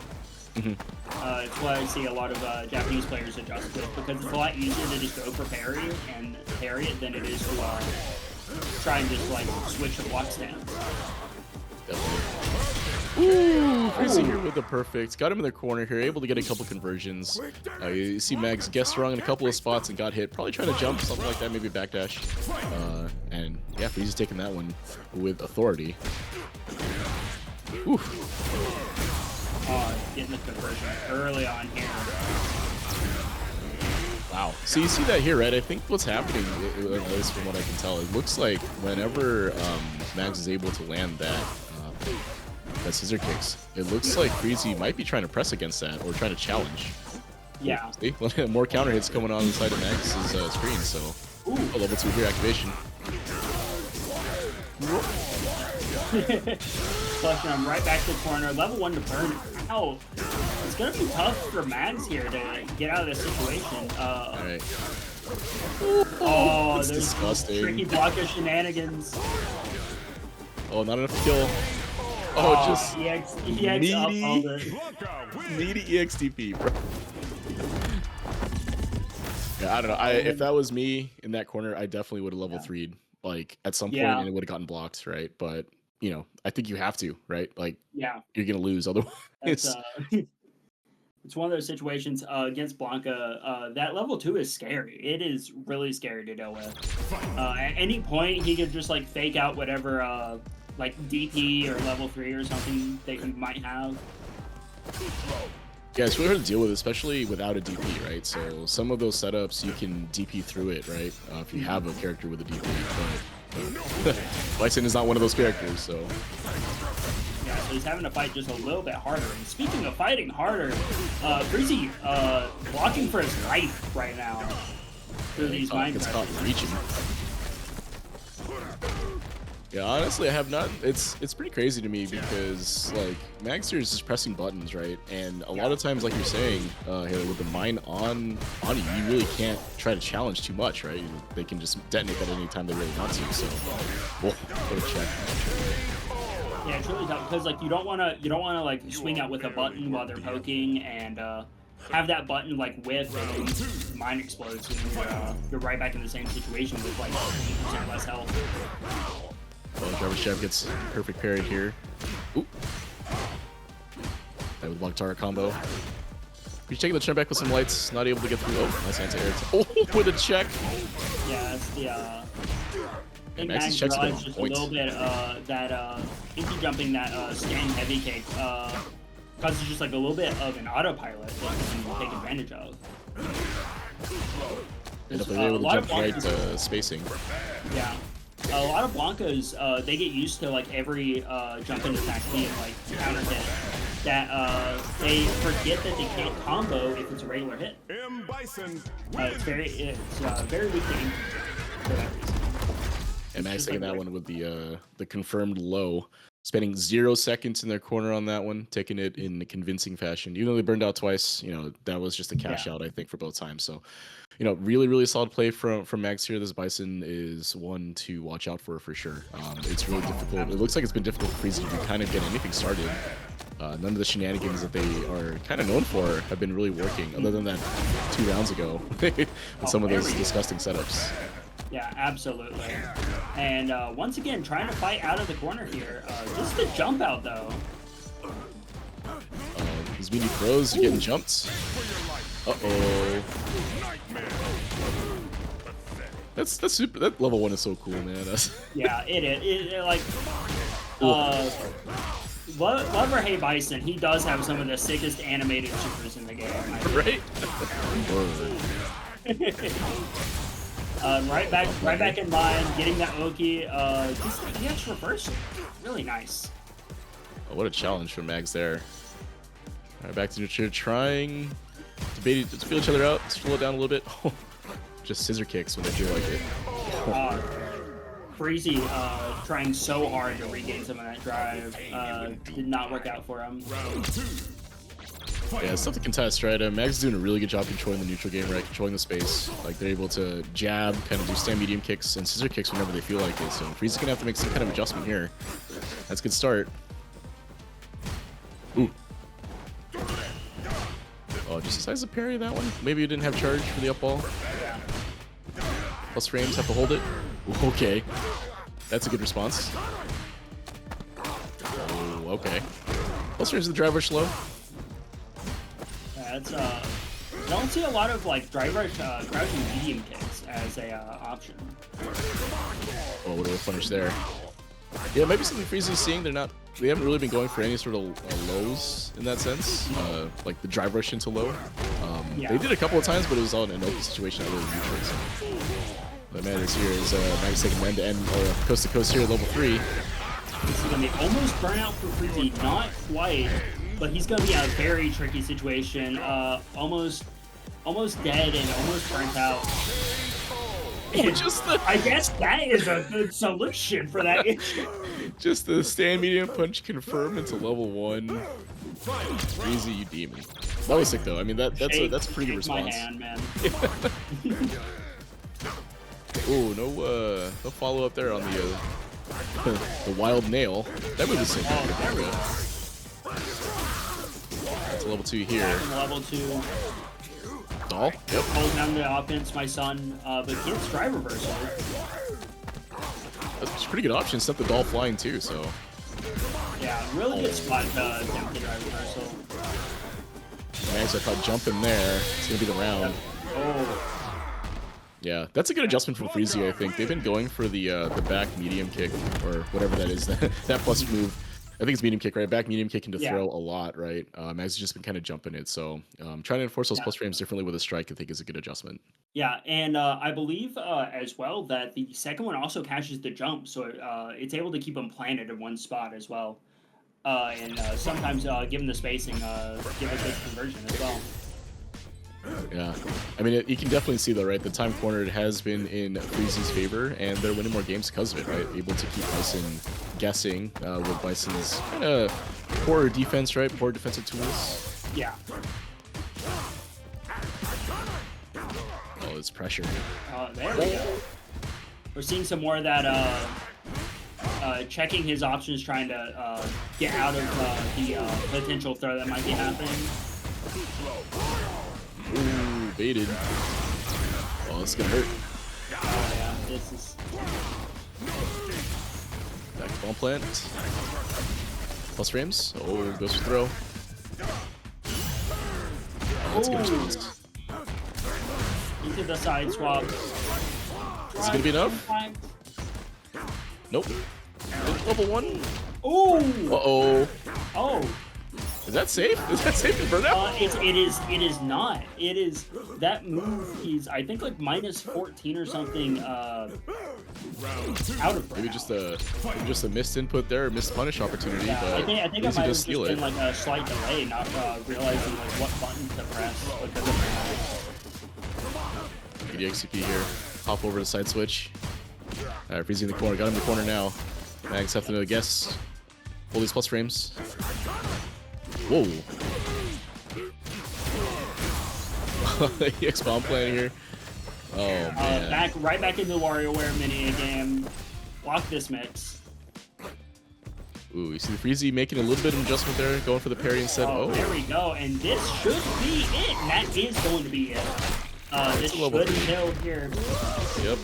It's what I see a lot of Japanese players adjust with, because it's a lot easier to just go for parry and parry it than it is to try and just like switch the block stance. Definitely. Ooh, Freezy here with the perfect. Got him in the corner here, able to get a couple conversions. You see Mags guessed wrong in a couple of spots and got hit. Probably trying to jump, something like that, maybe a backdash. And yeah, Freezy's taking that one with authority. Ooh. Getting the conversion early on here. Wow. So you see that here, right? I think what's happening, at least from what I can tell, it looks like whenever Mags is able to land that scissor kicks, it looks like Freezy might be trying to press against that or trying to challenge. Yeah. See? More counter hits coming on the side of Mags' screen, so level 2 here activation. Flushing him right back to the corner. Level 1 to burn. Ow. It's going to be tough for Mags here to get out of this situation. Alright. Oh, That's there's disgusting. tricky blocker shenanigans. Oh, not enough to kill. Oh, just EX up all the... needy EXTP, bro. Yeah, I don't know. If that was me in that corner, I definitely would have level 3'd, like, at some point, and it would have gotten blocked, right? But, you know, I think you have to, right? Like, you're going to lose otherwise. It's one of those situations against Blanca. That level 2 is scary. It is really scary to deal with. At any point, he could just like fake out whatever like DP or level 3 or something that you might have. Yeah, it's really hard to deal with, especially without a DP, right? So some of those setups, you can DP through it, right? If you have a character with a DP. But Bison is not one of those characters, so... Yeah, so he's having to fight just a little bit harder. And speaking of fighting harder, Freezy blocking for his life right now through these mind It's caught pressures. reaching. Yeah, honestly, I have not. It's pretty crazy to me because like Mags here is just pressing buttons, right? And a lot of times, like you're saying, here with the mine on you, you really can't try to challenge too much, right? They can just detonate that any time they really want to. So, whoa, what a check. Yeah, it's really tough because like you don't wanna like swing out with a button while they're poking and have that button like whiff and mine explodes and you're right back in the same situation with like 8% less health. Well, Jarvis Chef gets perfect parried here. Ooh. That with Block combo. He's taking the turn back with some lights, not able to get through. Oh, nice anti-air. Oh, with a check. Yeah, that's the I think Max's checks have been just on point. a little bit that empty jumping that scan heavy kick causes just like a little bit of an autopilot that you can take advantage of. And if they're able to jump right spacing. Yeah. A lot of Blancas, they get used to like every jump in attack being like counter hit. That they forget that they can't combo if it's a regular hit. It's very weak to aim for that reason. And Max taking that one with the confirmed low, spending 0 seconds in their corner on that one, taking it in a convincing fashion. Even though they burned out twice, you know, that was just a cash out, I think, for both times. So, you know, really, really solid play from Max here. This Bison is one to watch out for sure. It's really difficult. It looks like it's been difficult for Freezy to kind of get anything started. None of the shenanigans that they are kind of known for have been really working, other than that 2 rounds ago with some of those disgusting setups. Yeah, absolutely. And once again, trying to fight out of the corner here. Just the jump out, though. These mini throws are getting jumped. Uh-oh. That's super. That level 1 is so cool, man. Yeah, it is. Like, love or hate Bison, he does have some of the sickest animated supers in the game. Right? Right back in line, getting that Oki. Just the EX reversal, really nice. Oh, what a challenge from Mags there. All right, back to neutral, trying to feel each other out, slow it down a little bit. Just scissor kicks when they feel like it. Freezy trying so hard to regain some of that drive. Did not work out for him. Yeah, it's tough to contest, right? Mags is doing a really good job controlling the neutral game, right? Controlling the space. Like, they're able to jab, kind of do stand medium kicks, and scissor kicks whenever they feel like it. So Freezy's gonna have to make some kind of adjustment here. That's a good start. Ooh. Oh, just decides to parry that one. Maybe you didn't have charge for the up ball. Plus frames, have to hold it. Ooh, okay. That's a good response. Oh, okay. Plus frames the drive rush low. That's don't see a lot of like drive rush crouching medium kicks as a option. Oh, what a punish there. Yeah, maybe something Freezy's seeing. They haven't really been going for any sort of lows in that sense, like the drive rush into low. They did a couple of times, but it was all in an open situation other than neutral. So. What matters here is Max taking end to end or coast to coast here at level 3. This is gonna be almost burnout for Freezy, not quite, but he's gonna be in a very tricky situation. Almost dead and almost burnt out. I guess that is a good solution for that issue. Just the stand medium punch confirmed into level 1. Freezy, you demon. That was sick though. I mean that's a pretty good response. My hand, man. Oh, no follow up there on the the wild nail. That move is sick. There we go. That's a level 2 here. Level 2. Doll? Yep. Hold down the offense, my son, but gets drive reversal. That's a pretty good option. Set the doll flying too, so. Yeah, really good spot to attempt the drive reversal. Max, I thought jumping there. It's gonna be the round. Oh. Yeah, that's a good adjustment from Freezy, I think. They've been going for the back medium kick, or whatever that is, that plus move. I think it's medium kick, right? Back medium kick into throw a lot, right? Max has just been kind of jumping it, so trying to enforce those plus frames differently with a strike, I think, is a good adjustment. Yeah, and I believe as well that the second one also catches the jump, so it's able to keep them planted in one spot as well. And sometimes, given the spacing, give a good conversion as well. Yeah, I mean, you can definitely see though, right? The time cornered has been in Freezy's favor, and they're winning more games because of it, right? Able to keep Bison guessing with Bison's kind of poor defense, right? Poor defensive tools. Yeah. Oh, it's pressure. There we go. We're seeing some more of that checking his options, trying to get out of the potential throw that might be happening. Ooh, baited. Oh, this is gonna hurt. Oh yeah, this is. Back ball plant. Plus frames. Oh, goes for throw. Oh, that's a good response. Into the side swap. Is it gonna be enough? Nope. Level 1. Ooh! Uh-oh. Oh. Is that safe? Is that safe to burn out? It is not. It is that move. He's I think like minus 14 or something. Out of Maybe just a missed input there, a missed punish opportunity. yeah, but I think it Freezy might have does just steal been it. like a slight delay, not realizing like what button to press because of that. Good XCP here. Hop over to side switch. Alright, Freezy in the corner. Got him in the corner now. Mags have to guess. Hold these plus frames. Whoa. EX bomb plan here. Oh man. Right back into the WarioWare mini game. Block this mix. Ooh, you see the Freezy making a little bit of an adjustment there, going for the parry instead. Oh, Oh, there we go. And this should be it. And that is going to be it. This level should 3. kill here. Yep.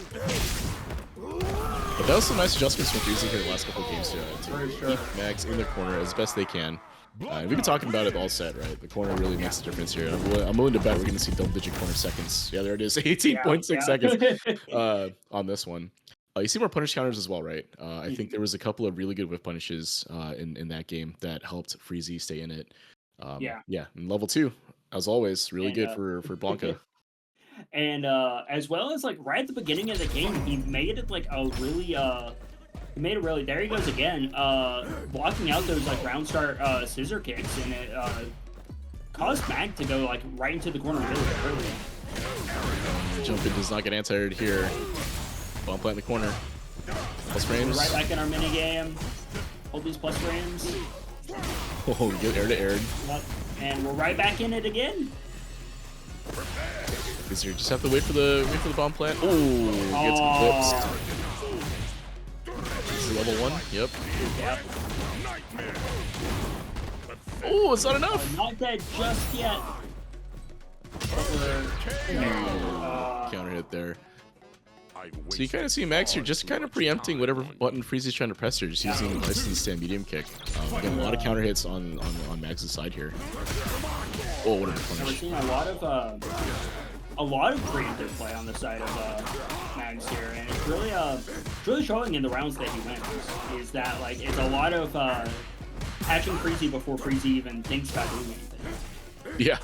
But that was some nice adjustments from Freezy here the last couple of games to For sure. keep Mags in their corner as best they can. And we've been talking about it all set, right? The corner really makes a difference here. I'm willing to bet we're going to see double-digit corner seconds. Yeah, there it is, 18.6 Yeah. seconds on this one. You see more punish counters as well, right? I think there was a couple of really good whiff punishes in that game that helped Freezy stay in it. Yeah, and level 2, as always, really good for Blanca. And as well as like right at the beginning of the game, he made it like a really there he goes again, blocking out those like round start scissor kicks, and it caused Mag to go like right into the corner really early. Jump in does not get anti-aired here. Bomb plant in the corner. Plus frames. Right back in our mini game. Hold these plus frames. Oh, get air to air. Yep. And we're right back in it again. Because you just have to wait for the bomb plant. Oh, gets eclipsed. This is level 1. Yep. Yep. Oh, it's not enough. Not dead just yet. Counter hit there. So you kind of see Max here just kind of preempting whatever button Freezy's trying to press here, just using Bison's stand medium kick. Again, a lot of counter hits on Max's side here. Oh, what a We're punish. seeing a lot of preemptive play on the side of Mags here, and it's really showing in the rounds that he wins. Is that like it's a lot of catching Freezy before Freezy even thinks about doing anything. Yeah.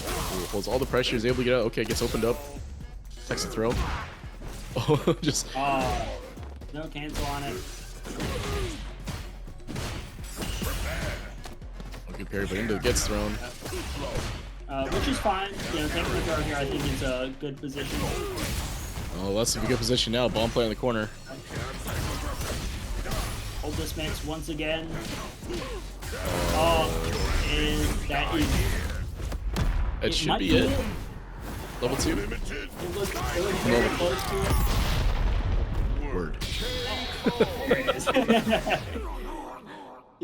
Ooh, holds all the pressure, is able to get out. Okay, gets opened up. Takes a throw. Oh, just. No cancel on it. Good parry, but into gets thrown. Which is fine. You know, taking the throw here, I think it's a good position. Oh, that's a good position now. Bomb play in the corner. Hold this mix once again. And that is. That should be it. Level 2. It looks very close to it. Word. There it is.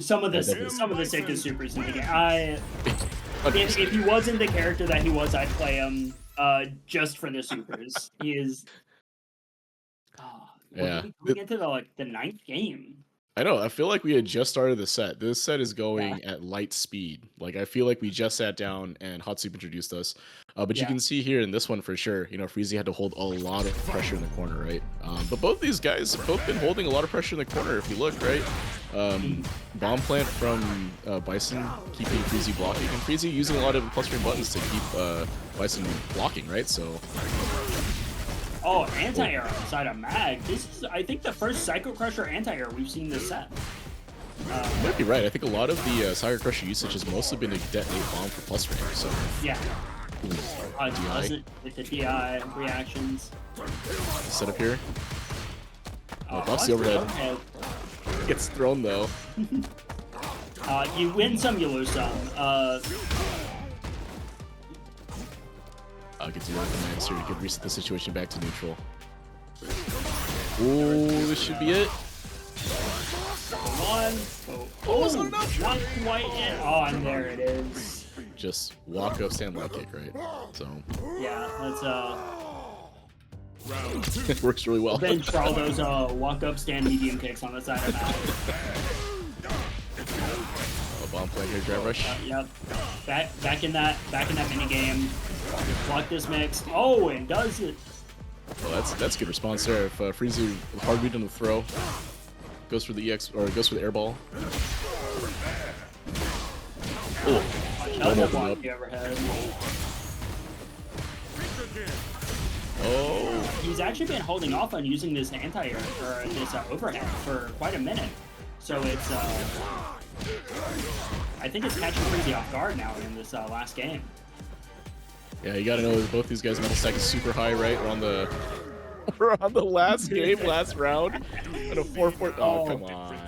Some of the sickest supers in the game. If he wasn't the character that he was, I'd play him just for the supers. He is. Yeah. We get to the 9th game. I know. I feel like we had just started the set. This set is going at light speed. Like, I feel like we just sat down and Hot Soup introduced us. But you can see here in this one for sure, you know, Freezy had to hold a lot of pressure in the corner, right? But both these guys have both been holding a lot of pressure in the corner, if you look, right? Bomb plant from Bison keeping Freezy blocking, and Freezy using a lot of plus frame buttons to keep Bison blocking, right? So. Oh, anti-air on the side of Mag. This is, I think, the first Psycho Crusher anti-air we've seen this set. You might be right. I think a lot of the Psycho Crusher usage has mostly been to detonate bomb for plus frame. So. Yeah. Doesn't with the DI reactions. Setup here. Buffs the overhead. Gets thrown though. You win some, you lose some. I'll get to that with Mags here to reset the situation back to neutral. Oh, this should be it. One. Oh, it's not enough. Not quite yet. Oh, and there it is. Just walk up, stand light kick, right? So. Yeah, that's It works really well. bench for all those walk up, stand medium kicks on the side of Mag. Bomb play here, drive rush. Yep. Back in that mini game. Block this mix. Oh, and does it. Well, that's good response there. If Freezy hard beat on the throw, Goes for the EX, or goes for the air ball. Oh, Another block you ever had. oh. He's actually been holding off on using this anti-air, or this overhead for quite a minute. So it's, I think it's catching Freezy off guard now in this last game. Yeah, you gotta know that both these guys' mental stack is super high, right? We're on the last game, last round, and a 4-4. Oh, come on.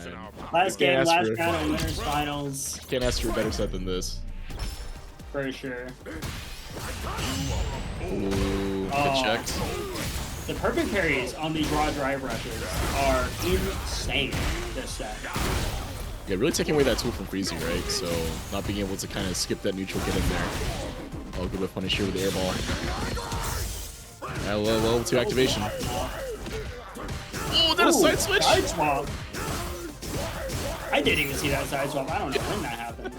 Last game, last for- round of winners finals. Can't ask for a better set than this. For sure. Ooh, Oh. get checked. The perfect parries on these raw drive rushes are insane this set. Yeah, really taking away that tool from Freezy, right? So not being able to kind of skip that neutral, get in there. I'll give a punish here with the air ball. Level 2 activation. Oh, that a side switch? Side swap. I didn't even see that side swap. I don't know when that happened.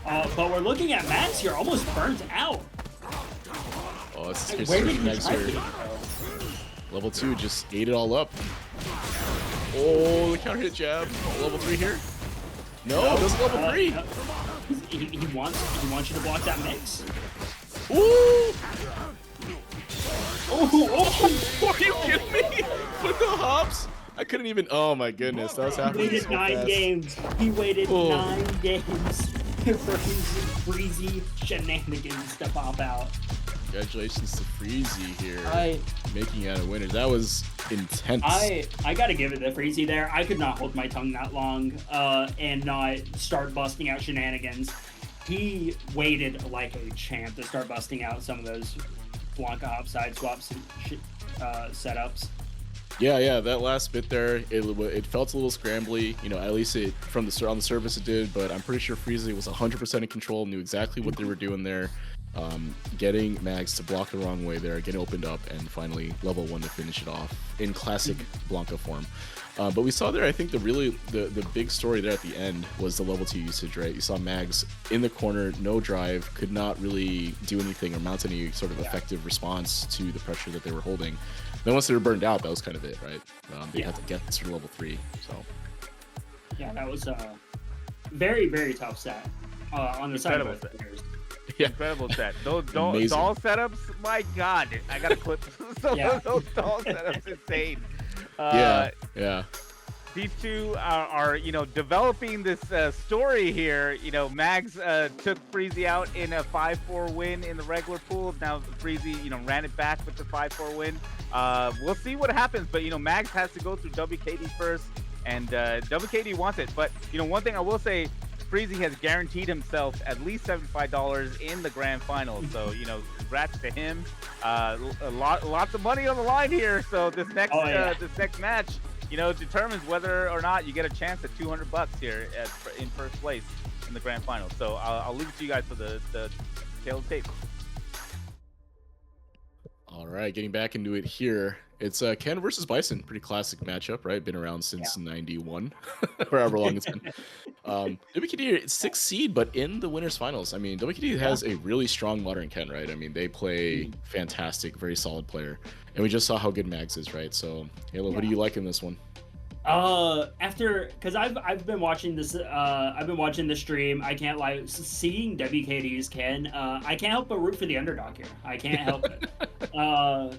But we're looking at Max here, almost burnt out. Oh, it's Like, it's where did he Max try here. to go? Level 2 just ate it all up. Oh, the counter hit jab. Level 3 here. No, this is level 3. No. He wants you to block that mix. Ooh! Oh, Are you kidding me? With the hops? I couldn't even. Oh my goodness, that was He happening waited so 9 fast. games. He waited Oh. 9 games for his breezy shenanigans to pop out. Congratulations to Freezy here, I making it out a winner. That was intense. I gotta give it to Freezy there. I could not hold my tongue that long and not start busting out shenanigans. He waited like a champ to start busting out some of those Blanca hop side swaps and setups. Yeah, that last bit there, it felt a little scrambly. You know, at least it on the surface it did, but I'm pretty sure Freezy was 100% in control, knew exactly what they were doing there. Getting Mags to block the wrong way there, getting opened up, and finally level 1 to finish it off in classic Blanca form. But we saw there, I think the big story there at the end was the level 2 usage, right? You saw Mags in the corner, no drive, could not really do anything or mount any sort of effective response to the pressure that they were holding. Then once they were burned out, that was kind of it, right? They had to get through level 3, so. Yeah, that was a very, very tough set on the side of both players. Yeah. Incredible set. Those doll Amazing. setups, my God, I gotta clip Yeah. those doll setups. Insane. Yeah. These two are developing this story here. You know, Mags took Freezy out in a 5-4 win in the regular pool. Now Freezy, ran it back with the 5-4 win. We'll see what happens, but Mags has to go through WKD first, and WKD wants it. But one thing I will say, Freezy has guaranteed himself at least $75 in the grand final. So congrats to him. Lots of money on the line here. So this next this next match, determines whether or not you get a chance at $200 here in first place in the grand final. So I'll leave it to you guys for the tail of the tape. All right, getting back into it here. It's Ken versus Bison. Pretty classic matchup, right? Been around since 91, or however long it's been. WKD, it's 6th seed, but in the winners finals. I mean, WKD has a really strong modern Ken, right? I mean, they play fantastic, very solid player. And we just saw how good Mags is, right? So, Halo, what do you like in this one? Because I've been watching this the stream. I can't lie, seeing WKD's Ken, I can't help but root for the underdog here. I can't help it.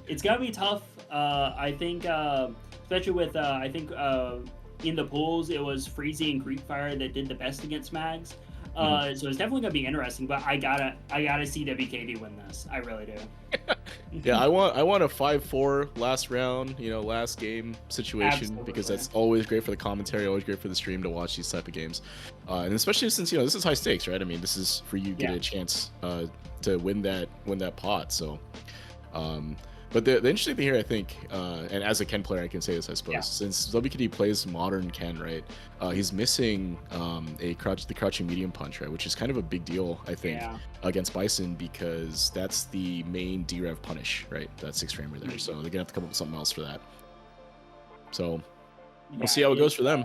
It's gonna be tough. I think especially with in the pools it was Freezy and Greekfire that did the best against Mags. So it's definitely gonna be interesting, but I gotta see WKD win this. I really do. Yeah, I want a 5-4 last round, last game situation. Absolutely. Because that's always great for the commentary, always great for the stream to watch these type of games, and especially since this is high stakes, right? I mean, this is for you get a chance to win that pot. So, but the interesting thing here, I think, and as a Ken player, I can say this, I suppose, since WKD plays modern Ken, right, he's missing the crouching medium punch, right, which is kind of a big deal, I think, against Bison, because that's the main D-Rev punish, right, that 6-framer there. So they're gonna have to come up with something else for that. So we'll see how it goes for them.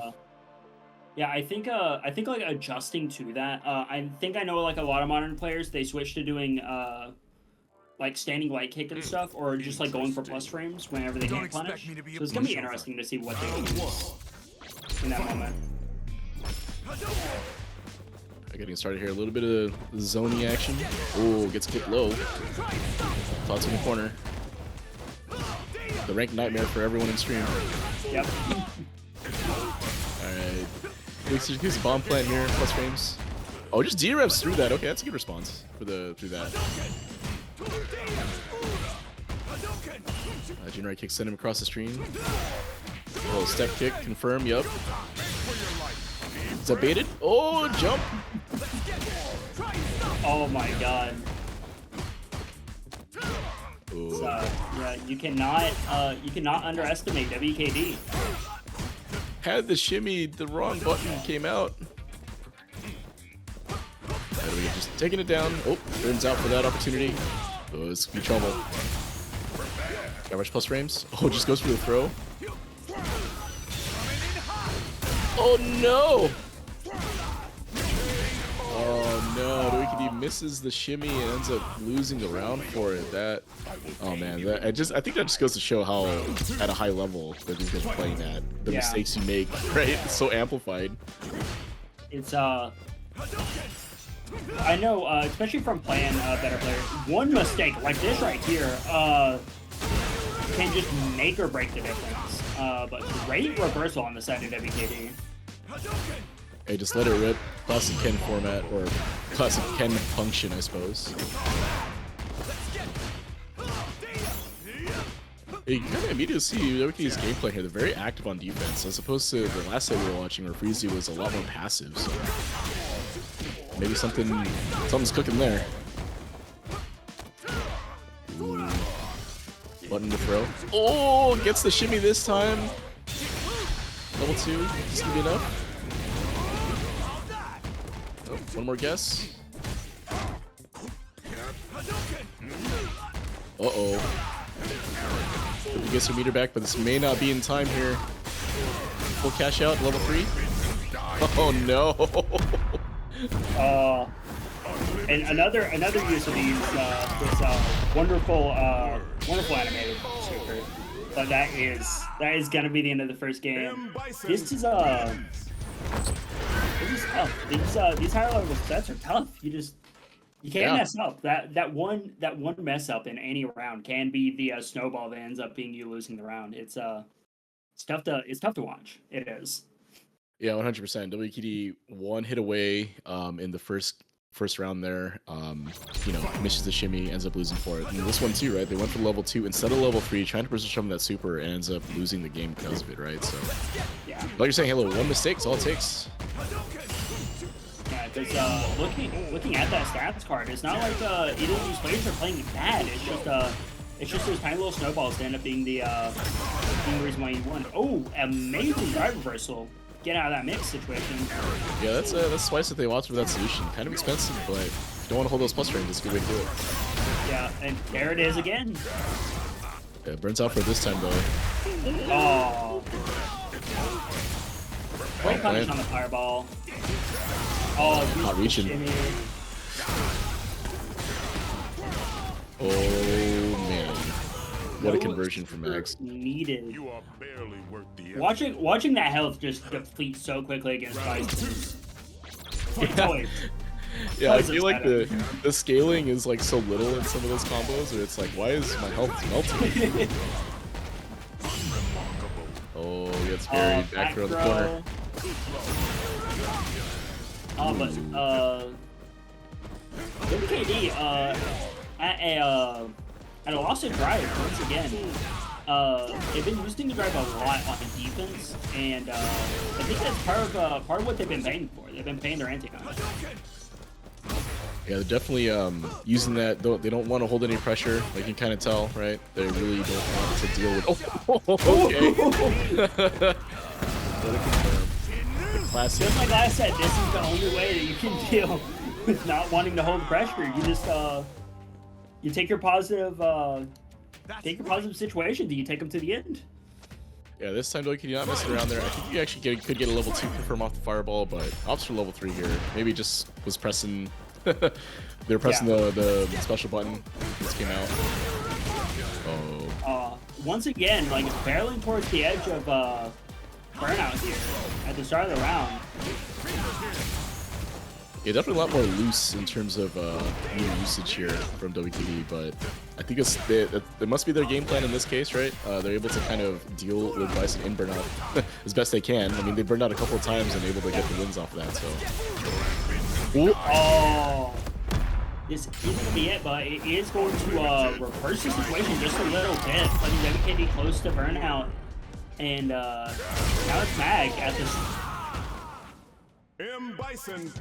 Yeah, I think like adjusting to that. I think I know like a lot of modern players, they switch to doing like standing light kick and stuff, or just like going for plus frames whenever they can't punish. So it's gonna be interesting to see what they do. in that moment. Getting started here. A little bit of zony action. Oh, gets kicked low. Thoughts in the corner. The rank nightmare for everyone in stream. Yep. Alright. Here's a bomb plant here, plus frames. Oh, just D-revs through that. Okay, that's a good response for through that. Jinrai kick send him across the stream. Oh, step kick, confirm, yup. Is that baited? Oh, jump! Oh my god. Ooh. So, yeah, you cannot underestimate WKD. Had the shimmy, the wrong button came out. Anyway, just taking it down. Oh, turns out for that opportunity. Oh, this could be trouble. Average plus frames. Oh, just goes for the throw. Oh no! Oh no, WKD misses the shimmy and ends up losing the round for it. Oh man, I think that just goes to show how at a high level that these guys are playing at. The mistakes you make, right? It's so amplified. It's I know, especially from playing better players, one mistake like this right here can just make or break the difference. But great reversal on the side of WKD. Hey, just let it rip. Classic Ken format, or classic Ken function, I suppose. You kind of immediately see WKD's gameplay here. They're very active on defense, as opposed to the last set we were watching, where Freezy was a lot more passive. So maybe something's cooking there. Ooh. Button to throw. Oh, gets the shimmy this time. Level 2, this could be enough. Oh, one more guess. Uh-oh. Hope he gets her meter back, but this may not be in time here. Full cash out, level 3. Oh no. And another use of these this wonderful animated super. But that is gonna be the end of the first game. This is tough. These higher level sets are tough. You can't mess up. That one mess up in any round can be the snowball that ends up being you losing the round. It's tough to watch. It is. Yeah, 100%. WKD one hit away in the first round there. Misses the shimmy, ends up losing for it. And this one too, right? They went for level 2 instead of level 3, trying to position that super, and ends up losing the game because of it, right? So, yeah. Like you're saying, Halo, one mistake is all it takes. Yeah, because looking at that stats card, it's not like either of these players are playing bad. It's just those tiny little snowballs that end up being the reason why you won. Oh, amazing drive reversal. Get out of that mix situation. Yeah, that's twice that they opted for that solution. Kind of expensive, but if you don't want to hold those plus frames, it's a good way to do it. Yeah, and there it is again. Yeah, it burns out for this time though. Oh. Great punish on the fireball. Oh, not reaching. Shimmy. Oh man. What a conversion from Max. Needed. You are barely worth the Watching that health just deplete so quickly against Bison. Yeah, I feel like the scaling is like so little in some of those combos where it's like, why is my health melting? Oh, he gets buried back around the corner. WKD at a loss of drive once again. They've been using the drive a lot on defense, and I think that's part of what they've been paying for. They've been paying their ante on it. Yeah, they're definitely using that. They don't want to hold any pressure. They can kind of tell, right? They really don't want to deal with. Oh, okay. The classic. Just like I said, this is the only way that you can deal with not wanting to hold pressure. You just you take your positive situations and you take them to the end. Yeah, this time WKD not messing around there. I think you actually could get a level 2 confirm off the fireball, but opts for level 3 here. Maybe just was pressing. They were pressing the special button. This came out. Oh. Once again, like barreling towards the edge of burnout here at the start of the round. Yeah, definitely a lot more loose in terms of meter usage here from WKD, but I think it must be their game plan in this case, right? They're able to kind of deal with Bison in burnout as best they can. I mean, they burned out a couple of times and able to get the wins off of that, so. Ooh. Oh, this isn't going to be it, but it is going to reverse the situation just a little bit, putting WKD close to burnout. And now it's Mag at this. Bison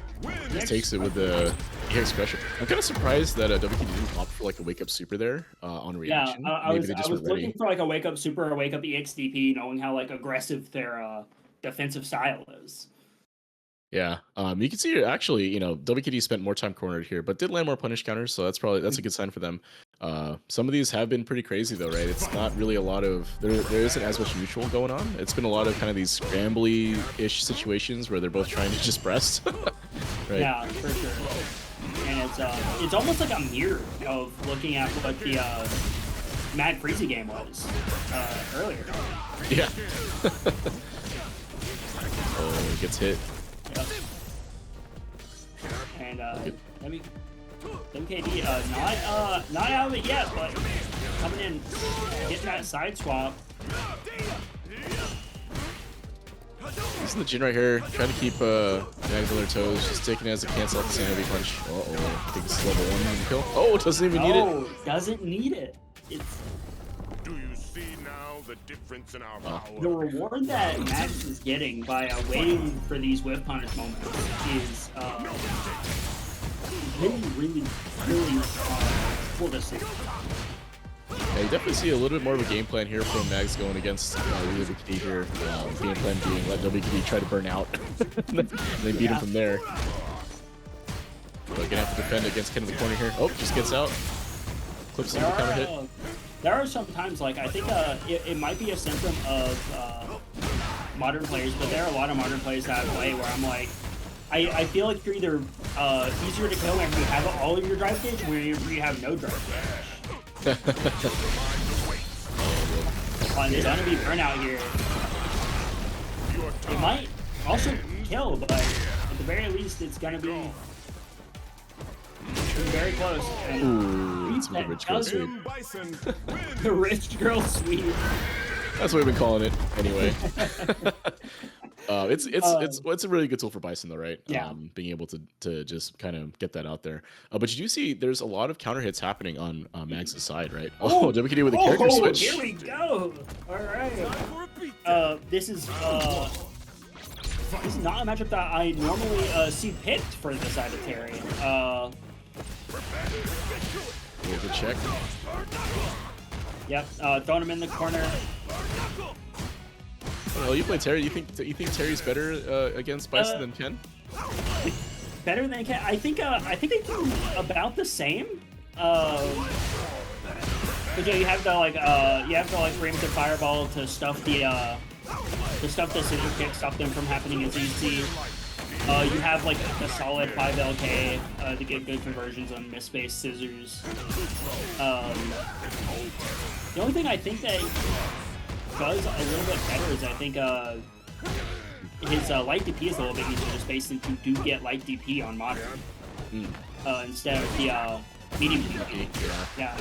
Just takes it with the EX pressure. I'm kind of surprised that WKD didn't opt for like a wake up super there on reaction. Yeah, I was were looking for like a wake up super or wake up EXDP, knowing how like aggressive their defensive style is. Yeah, you can see actually, you know, WKD spent more time cornered here, but did land more punish counters, so that's a good sign for them. Some of these have been pretty crazy though, right? It's not really a lot of there isn't as much neutral going on. It's been a lot of kind of these scrambly-ish situations where they're both trying to just press. Right? Yeah, for sure. And it's almost like a mirror of looking at what the Mad Freezy game was earlier. Yeah. Oh, it gets hit. Yep. And MKD not out of it yet, but coming in, getting that side swap. Using the Jin right here, trying to keep Mags on their toes, just taking it as a cancel off the same heavy punch. Uh-oh, I think this is level 1 kill. Oh, it doesn't even need it. Oh, doesn't need it. It's Do you see now the difference in our power? the reward that Max is getting by waiting for these whiff punish moments is really cool to see. Yeah, you definitely see a little bit more of a game plan here from Mags going against WKD here. Game plan being let WKD try to burn out, and then beat him from there. But gonna have to defend against kind of the corner here. Oh, just gets out. Clips on the counter hit. There are some times, like, I think it might be a symptom of modern players, but there are a lot of modern players that I play where I'm like, I feel like you're either easier to kill whenever you have all of your drive gauge, or whenever you have no drive gauge. And there's gonna be burnout here. It might also kill, but at the very least, it's gonna be very close. Ooh, it's a rich girl sweep. The rich girl sweep. That's what we've been calling it, anyway. It's a really good tool for Bison, though, right? Yeah. Being able to just kind of get that out there. But you do see there's a lot of counter hits happening on Mags' side, right? Oh, WKD with a character switch. Here we go. All right. This is not a matchup that I normally see picked for the side of Terry. Good check. Yep. Throwing him in the corner. Oh, you play Terry. You think Terry's better against Bison than Ken? Better than Ken? I think they do about the same. But yeah, you have to like preemptive fireball to stuff the scissor kick, stop them from happening as easy. You have like a solid 5 LK to get good conversions on misspaced scissors. The only thing I think that does a little bit better is I think his light DP is a little bit easier to space since you do get light DP on modern instead of the medium DP. Yeah.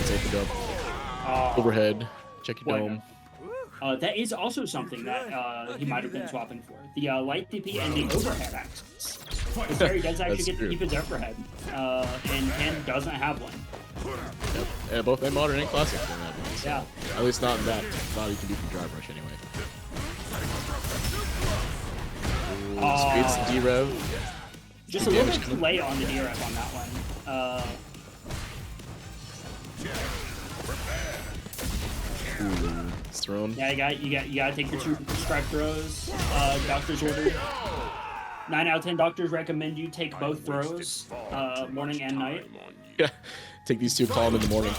Take the dub. Overhead. Check your dome. That is also something that he might have been swapping for. The light DP and the overhead access. Because Terry does actually get to keep his overhead, and Ken doesn't have one. Yep. Yeah, both in modern and classic don't have one. So Yeah. At least not in that. Not you can do from drive rush anyway. Speeds the D-Rev. Just a little bit too late on the D-Rev on that one. It's thrown. Yeah, you gotta take your 2 strike throws. Doctor's order. 9 out of 10 doctors recommend you take both throws, morning and night. Yeah, take these 2, call them in the morning.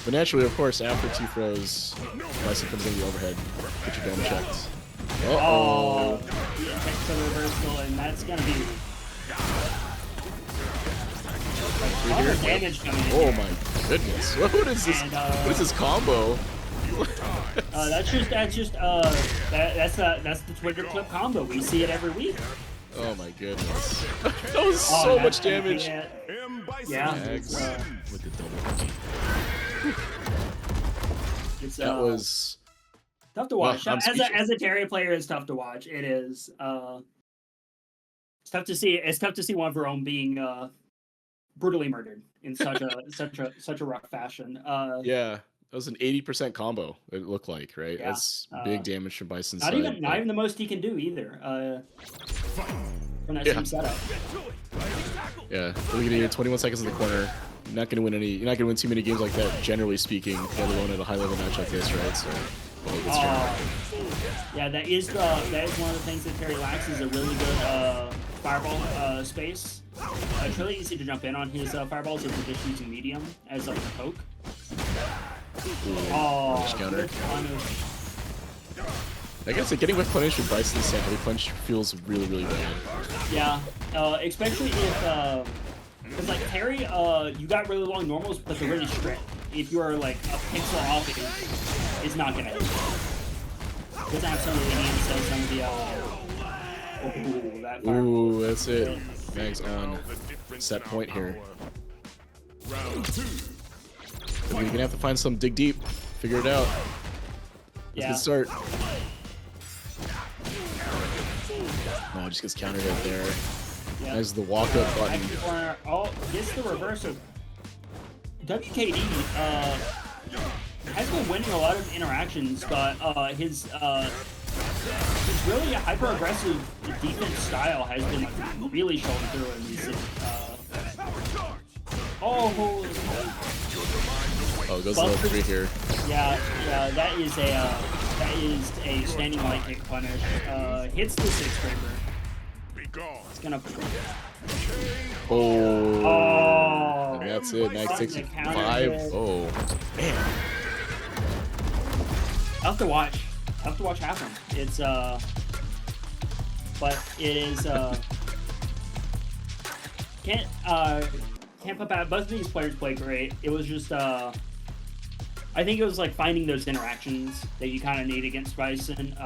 But naturally, of course, after 2 throws, Bison comes in the overhead. Get your dome checked. Oh, yeah, takes the reversal, and that's gonna be all the damage coming in. Oh my goodness! What is this? And, what is this combo? That's the Twitter clip combo. We see it every week. Oh my goodness. That was so much damage. Yeah. Mags with the double. It's That was tough to watch. I'm As a Terry player, it's tough to watch. It is. It's tough to see. It's tough to see one of her own being brutally murdered in such a rough fashion. yeah. That was an 80% combo. It looked like, right? Yeah, That's big damage from Bison's not side. even the most he can do either. From that Yeah. same setup. Yeah, we're gonna need 21 seconds in the corner. You're not gonna win too many games like that, generally speaking, let alone at a high level match like this, right? So, yeah, that is one of the things that Terry lacks is a really good fireball space. It's really easy to jump in on his fireballs if you're just using medium as like a poke. Counter. I guess getting with punish with Bison's heavy punch feels really, really bad. Yeah, especially if because like Terry, you got really long normals, but they're really strict. If you're like a pixel off, it's not gonna hit. Doesn't have some of the lenience, some of the Ooh, that's it. Mags on set point here. You're gonna have to find some dig deep, figure it out. Let's get start. Oh, just gets countered out there. Yeah. As the walk up button. Oh, gets the reverse of WKD. Has been winning a lot of interactions, but his really hyper aggressive defense style has been like really showing through in these. Oh, it goes low 3 here. Yeah, that is a standing light kick punish. Hits the 6 scraper. It's gonna. Oh. And that's it. Mags takes 5. Oh, man. Tough to watch. Tough to watch happen. It's but it is can't put bad. Both of these players play great. It was just I think it was like finding those interactions that you kind of need against Bison,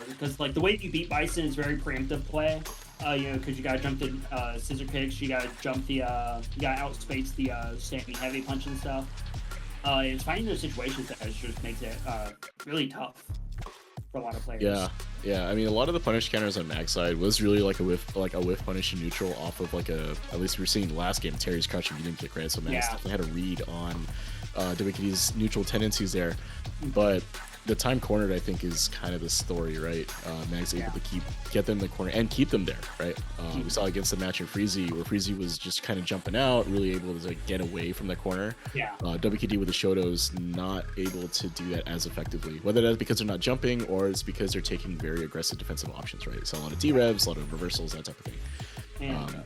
because like the way you beat Bison is very preemptive play. Because you gotta jump the scissor kicks, you gotta jump the, you gotta outspace the standing heavy punch and stuff. It's finding those situations that just makes it really tough for a lot of players. Yeah. I mean, a lot of the punish counters on Mag's side was really like a whiff punish in neutral off of like at least we were seeing last game Terry's crouching medium kick, right? So Mag's definitely had a read on WKD's neutral tendencies there, but the time cornered I think is kind of the story, right? Mag's able to get them in the corner and keep them there, right? We saw against the match in Freezy where Freezy was just kind of jumping out, really able to get away from the corner. WKD with the Shoto's not able to do that as effectively, whether that's because they're not jumping or it's because they're taking very aggressive defensive options, right? So a lot of D-revs, a lot of reversals, that type of thing. And,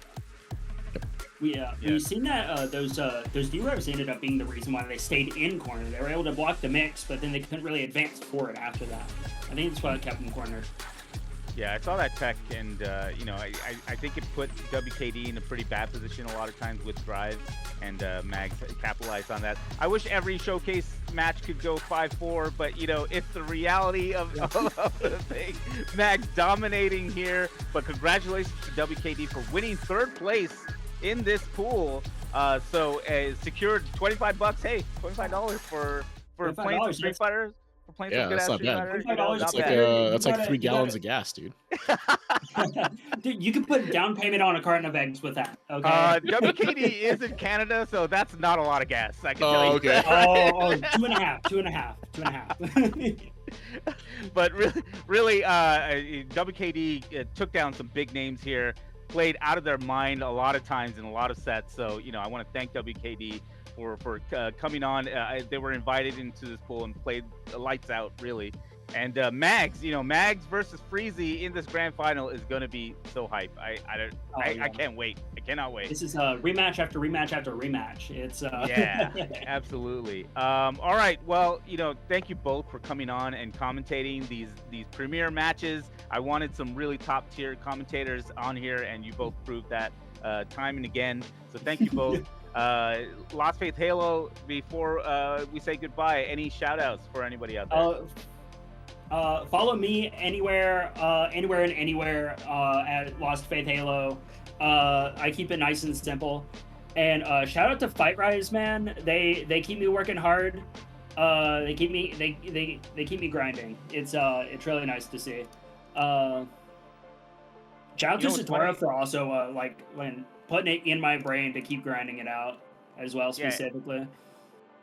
we've seen that those D-revs ended up being the reason why they stayed in corner. They were able to block the mix, but then they couldn't really advance forward after that. I think that's why it kept them cornered. Yeah, I saw that tech, and I think it put WKD in a pretty bad position a lot of times with drive, and Mags capitalized on that. I wish every showcase match could go 5-4, but it's the reality of the thing. Mags dominating here, but congratulations to WKD for winning 3rd place in this pool. So secured $25. Hey, $25 for playing some Street Fighter. For playing some good ass Street Fighter. That's like 3 gallons of gas, dude. Dude, you can put down payment on a carton of eggs with that. Okay. WKD is in Canada, so that's not a lot of gas. I can tell you. Okay. Two and a half. But really, WKD took down some big names here. Played out of their mind a lot of times in a lot of sets. So I want to thank WKD for coming on. They were invited into this pool and played the lights out, really. And Mags, Mags versus Freezy in this grand final is going to be so hype. I can't wait. I cannot wait. This is a rematch after rematch after rematch. It's yeah, absolutely. All right. Well, thank you both for coming on and commentating these premier matches. I wanted some really top tier commentators on here, and you both proved that time and again. So thank you both. Lost Faith Halo, before we say goodbye, any shout outs for anybody out there? Follow me anywhere and anywhere at Lost Faith Halo. I keep it nice and simple. And shout out to FightRise, man. They keep me working hard. They keep me grinding. It's really nice to see. Shout out to Satora for also like when putting it in my brain to keep grinding it out as well, specifically. Yeah.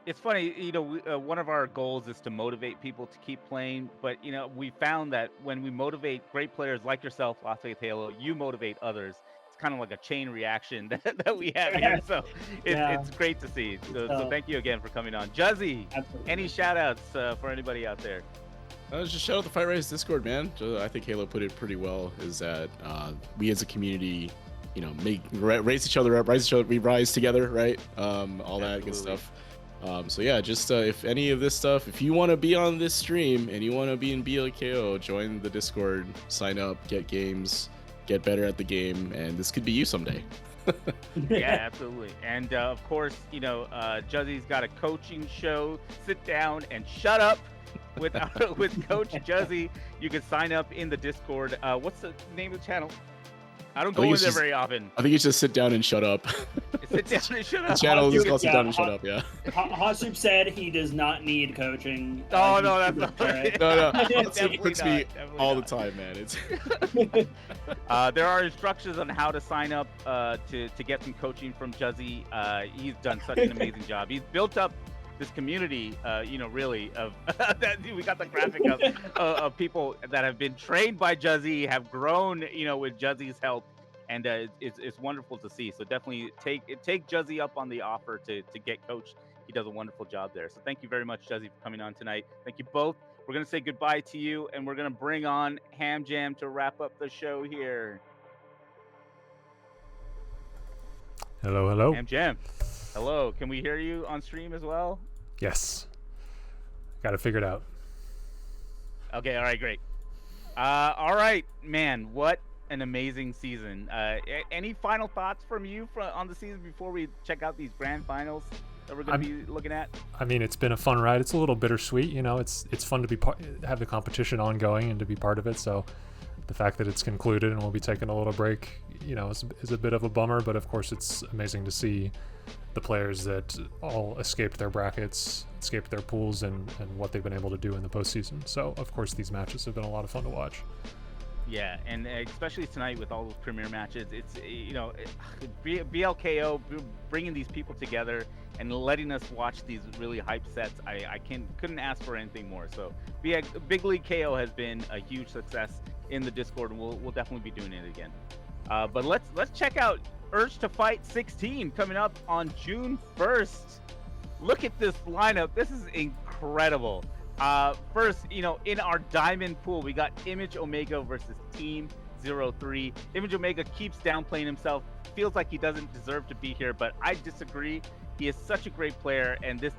It's funny, you know, one of our goals is to motivate people to keep playing, but you know, we found that when we motivate great players like yourself, Lost Faith Halo, you motivate others. It's kind of like a chain reaction that we have here, so it's great to see. So thank you again for coming on. Juzzy, any shout outs for anybody out there? Just shout out the FightRise Discord, man. I think Halo put it pretty well, is that we as a community, you know, raise each other up, we rise together, right? All that good stuff. So yeah, just if any of this stuff, if you want to be on this stream and you want to be in BLKO, join the Discord, sign up, get games, get better at the game, and this could be you someday. Yeah, absolutely. And of course, you know, Juzzy's got a coaching show. Sit down and shut up with Coach Juzzy. You can sign up in the Discord. What's the name of the channel? I don't go in there very often. I think it's just sit down and shut up. Sit down and shut up. The channel is called sit down and shut up, yeah. Hotsup said he does not need coaching. Oh, no, that's not right. No. Hotsup puts me all the time, man. It's there are instructions on how to sign up to get some coaching from Juzzy. He's done such an amazing job. He's built up this community, you know, really of that. We got the graphic of people that have been trained by Juzzy, have grown, you know, with Juzzy's help, and it's wonderful to see. So definitely take Juzzy up on the offer to get coached. He does a wonderful job there. So thank you very much, Juzzy, for coming on tonight. Thank you both. We're gonna say goodbye to you, and we're gonna bring on Ham Jam to wrap up the show here. Hello. Ham Jam. Hello. Can we hear you on stream as well? Yes. Got it figured out. Okay, all right, great. All right, man, what an amazing season. Any final thoughts from you on the season before we check out these grand finals that we're going to be looking at? I mean, it's been a fun ride. It's a little bittersweet, you know. It's fun to have the competition ongoing and to be part of it. So the fact that it's concluded and we'll be taking a little break, you know, is a bit of a bummer. But of course, it's amazing to see the players that all escaped their brackets, escaped their pools, and what they've been able to do in the postseason. So, of course, these matches have been a lot of fun to watch. Yeah, and especially tonight with all those premier matches, it's, you know, BLKO bringing these people together and letting us watch these really hype sets. I couldn't ask for anything more. So, Big League KO has been a huge success in the Discord, and we'll definitely be doing it again. But let's check out Urge to Fight 16 coming up on June 1st. Look at this lineup. This is incredible. First, you know, in our diamond pool, we got Image Omega versus Team 03. Image Omega keeps downplaying himself. Feels like he doesn't deserve to be here, but I disagree. He is such a great player, and this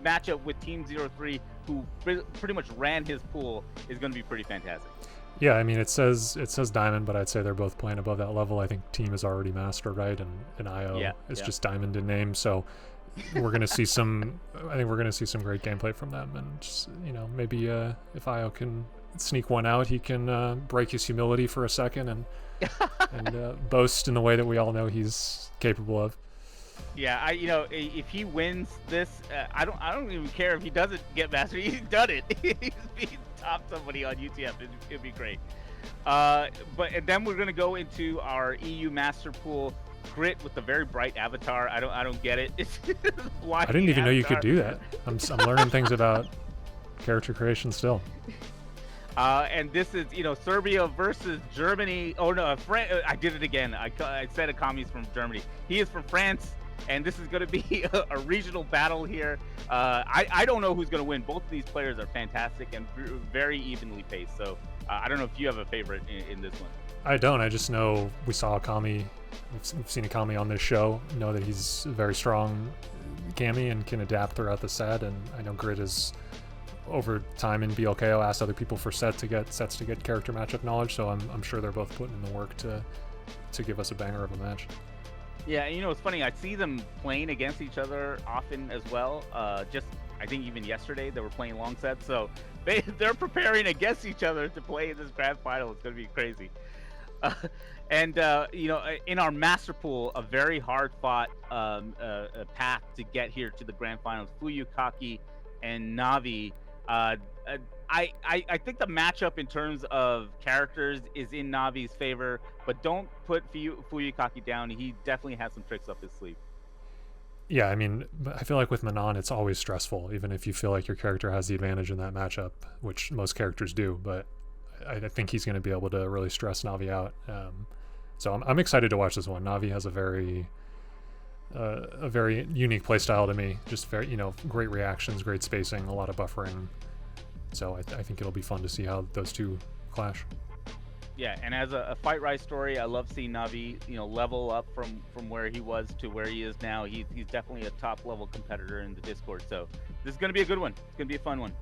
matchup with Team 03, who pretty much ran his pool, is going to be pretty fantastic. Yeah, I mean, it says Diamond, but I'd say they're both playing above that level. I think Team is already Master, right? And IO is just Diamond in name. So we're gonna see some. I think we're gonna see some great gameplay from them. And just, you know, maybe if IO can sneak one out, he can break his humility for a second and boast in the way that we all know he's capable of. Yeah, you know, if he wins this, I don't even care if he doesn't get Master. He's done it. He's topped somebody on UTF. It'd be great. And then we're gonna go into our EU Master Pool. Grit with the very bright avatar. I don't get it. It's I didn't even know you could do that. I'm learning things about character creation still. And this is, you know, Serbia versus Germany. Oh no, I did it again. I said Akami's from Germany. He is from France, and this is going to be a regional battle here. I don't know who's going to win. Both of these players are fantastic and very evenly paced. So I don't know if you have a favorite in this one. I don't. I just know we saw Akami. We've seen Akami on this show. Know that he's a very strong Kami and can adapt throughout the set. And I know Grit is, over time in BLKO, asked other people for sets to get character matchup knowledge. So I'm sure they're both putting in the work to give us a banger of a match. Yeah, it's funny. I see them playing against each other often as well. Just I think even yesterday they were playing long sets, so they're preparing against each other to play in this grand final. It's going to be crazy. Uh, and in our master pool, a very hard fought path to get here to the grand finals. Fuyukaki and Navi. Uh, uh, I think the matchup in terms of characters is in Navi's favor, but don't put Fuyukaki down. He definitely has some tricks up his sleeve. Yeah, I mean, I feel like with Manon, it's always stressful, even if you feel like your character has the advantage in that matchup, which most characters do. But I think he's going to be able to really stress Navi out. So I'm excited to watch this one. Navi has a very unique play style to me. Just very, great reactions, great spacing, a lot of buffering. So I think it'll be fun to see how those two clash. Yeah, and as a FightRise story, I love seeing Navi, level up from where he was to where he is now. He's definitely a top level competitor in the Discord. So this is going to be a good one. It's going to be a fun one.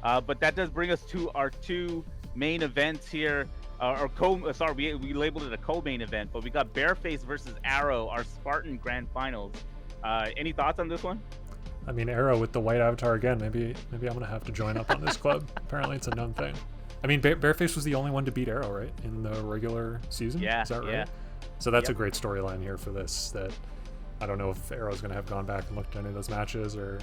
But that does bring us to our two main events here. We labeled it a co-main event, but we got Bareface versus Arrow, our Spartan Grand Finals. Any thoughts on this one? I mean, Arrow with the white avatar again. Maybe I'm gonna have to join up on this club. Apparently, it's a known thing. I mean, Bareface was the only one to beat Arrow, right, in the regular season? Yeah, is that right? Yeah. So that's a great storyline here for this. That I don't know if Arrow's gonna have gone back and looked at any of those matches or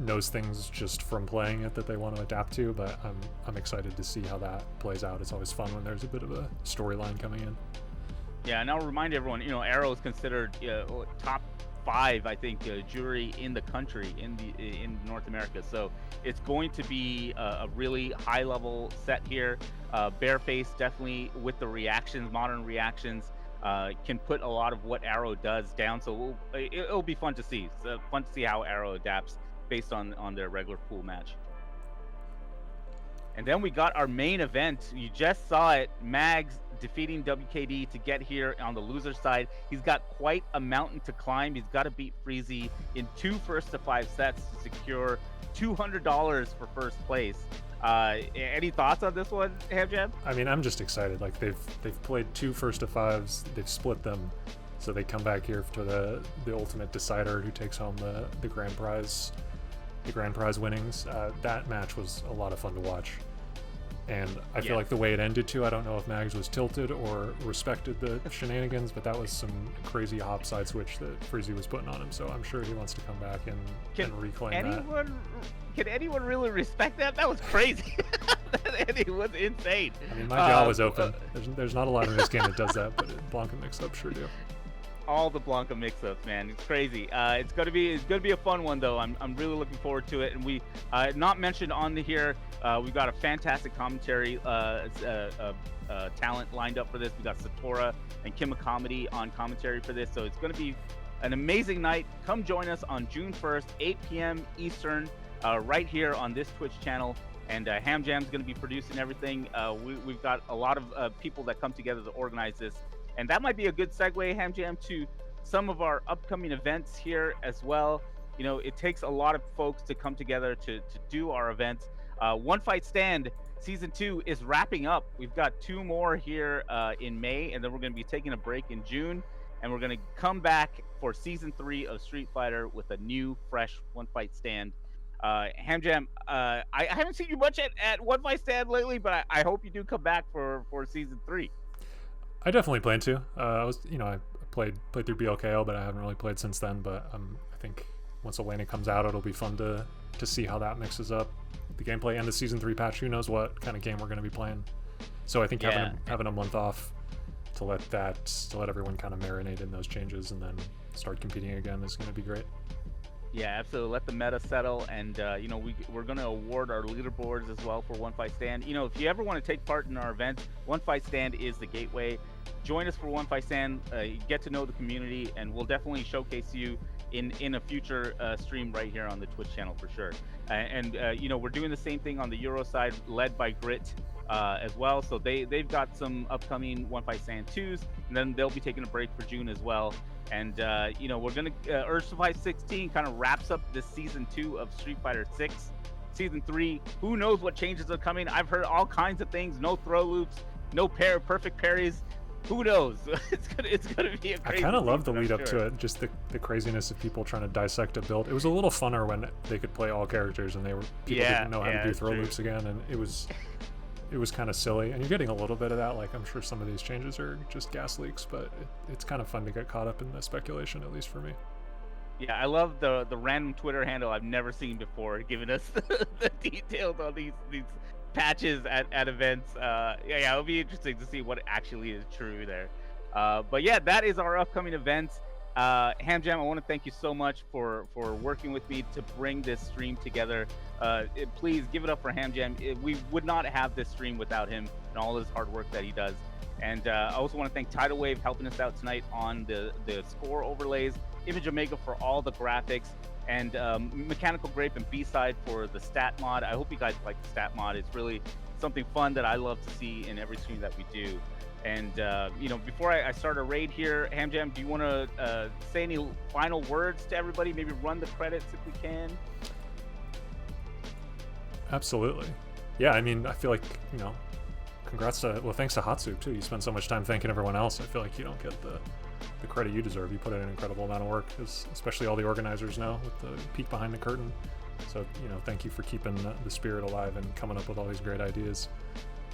knows things just from playing it that they want to adapt to, but I'm excited to see how that plays out. It's always fun when there's a bit of a storyline coming in. Yeah, and I'll remind everyone, Arrow is considered top 5, I think, jury in the country in North America. So it's going to be a really high level set here. Bareface definitely with the reactions, modern reactions, can put a lot of what Arrow does down. So it'll be fun to see. It's fun to see how Arrow adapts based on their regular pool match. And then we got our main event. You just saw it. Mags defeating WKD to get here on the loser side. He's got quite a mountain to climb. He's got to beat Freezy in 2 first-to-5 sets to secure $200 for first place. Any thoughts on this one, Hamjam? I mean, I'm just excited. Like they've played 2 first-to-5s. They've split them, so they come back here to the ultimate decider who takes home the grand prize. The grand prize winnings. That match was a lot of fun to watch, and I feel like the way it ended too, I don't know if Mags was tilted or respected the shenanigans, but that was some crazy hop side switch that Freezy was putting on him, so I'm sure he wants to come back and reclaim that. Can anyone really respect that? That was crazy. It was insane. I mean, my jaw was open. There's not a lot in this game that does that, but Blanca mix-ups sure do. All the Blanca mix-ups, man. It's crazy. It's gonna be a fun one though. I'm really looking forward to it. And we not mentioned on here. We've got a fantastic commentary talent lined up for this. We got Satora and Kim Comedy on commentary for this. So it's gonna be an amazing night. Come join us on June 1st, 8 p.m. Eastern, right here on this Twitch channel. And Hamjam's gonna be producing everything. We've got a lot of people that come together to organize this. And that might be a good segue, Hamjam, to some of our upcoming events here as well. It takes a lot of folks to come together to do our events. One Fight Stand Season 2 is wrapping up. We've got 2 more here in May, and then we're going to be taking a break in June. And we're going to come back for Season 3 of Street Fighter with a new, fresh One Fight Stand. Hamjam, I haven't seen you much at One Fight Stand lately, but I hope you do come back for Season 3. I definitely plan to. I played through BLKO, but I haven't really played since then. But I think once Elena comes out, it'll be fun to see how that mixes up the gameplay and the Season 3 patch. Who knows what kind of game we're going to be playing? So I think having a month off to let everyone kind of marinate in those changes and then start competing again is going to be great. Yeah, absolutely. Let the meta settle, and we're going to award our leaderboards as well for One Fight Stand. If you ever want to take part in our events, One Fight Stand is the gateway. Join us for One Fight Stand, get to know the community, and we'll definitely showcase you in a future stream right here on the Twitch channel for sure. We're doing the same thing on the Euro side, led by Grit as well. So they've got some upcoming One Fight Stand 2s, and then they'll be taking a break for June as well. And we're gonna Urge to Fight 16 kind of wraps up this Season 2 of Street Fighter 6. Season 3, who knows what changes are coming? I've heard all kinds of things. No throw loops, no perfect parries. who knows? It's gonna be a I crazy kind of love the season, I'm lead up to sure. it, just the craziness of people trying to dissect a build. It was a little funner when they could play all characters and people Yeah, didn't know how yeah, to do it's throw true. loops again, and it was kind of silly. And you're getting a little bit of that. Like, I'm sure some of these changes are just gas leaks, but it's kind of fun to get caught up in the speculation, at least for me. Yeah, I love the random Twitter handle I've never seen before, giving us the details on these patches at events. Yeah, it'll be interesting to see what actually is true there. But yeah, that is our upcoming events. Hamjam, I want to thank you so much for working with me to bring this stream together. Please give it up for Hamjam. We would not have this stream without him and all his hard work that he does. And I also want to thank Tidal Wave helping us out tonight on the score overlays, Image Omega for all the graphics, and Mechanical Grape and B-Side for the stat mod. I hope you guys like the stat mod. It's really something fun that I love to see in every stream that we do. And before I start a raid here, Hamjam, do you want to say any final words to everybody? Maybe run the credits if we can. Absolutely. Yeah, I mean, I feel like, congrats to, thanks to Hatsu too. You spend so much time thanking everyone else. I feel like you don't get the credit you deserve. You put in an incredible amount of work, especially all the organizers now with the peek behind the curtain. So, thank you for keeping the spirit alive and coming up with all these great ideas.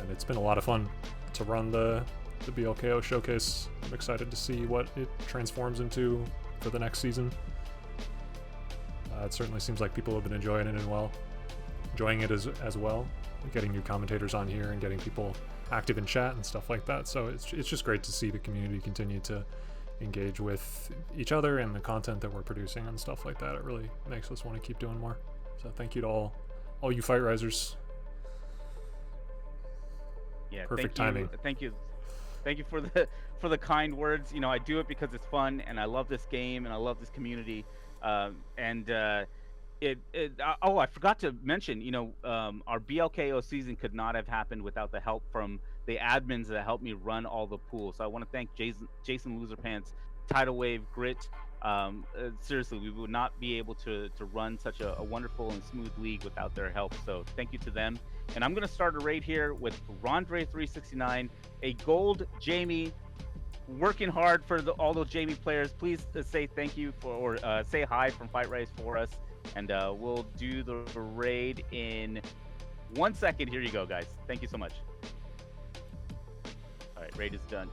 And it's been a lot of fun to run the BLKO showcase. I'm excited to see what it transforms into for the next season. It certainly seems like people have been enjoying it as well. Getting new commentators on here and getting people active in chat and stuff like that. So it's just great to see the community continue to engage with each other and the content that we're producing and stuff like that. It really makes us want to keep doing more. So thank you to all you FightRisers. Yeah, Perfect timing. Thank you for the kind words. I do it because it's fun and I love this game and I love this community. I forgot to mention, our BLKO season could not have happened without the help from the admins that helped me run all the pools. So I want to thank Jason Loserpants, Tidal Wave, Grit. Seriously, we would not be able to run such a wonderful and smooth league without their help. So thank you to them. And I'm going to start a raid here with Rondre369, a gold Jamie, working hard for all those Jamie players. Please say thank you or say hi from FightRise for us. And we'll do the raid in 1 second. Here you go, guys. Thank you so much. All right, raid is done.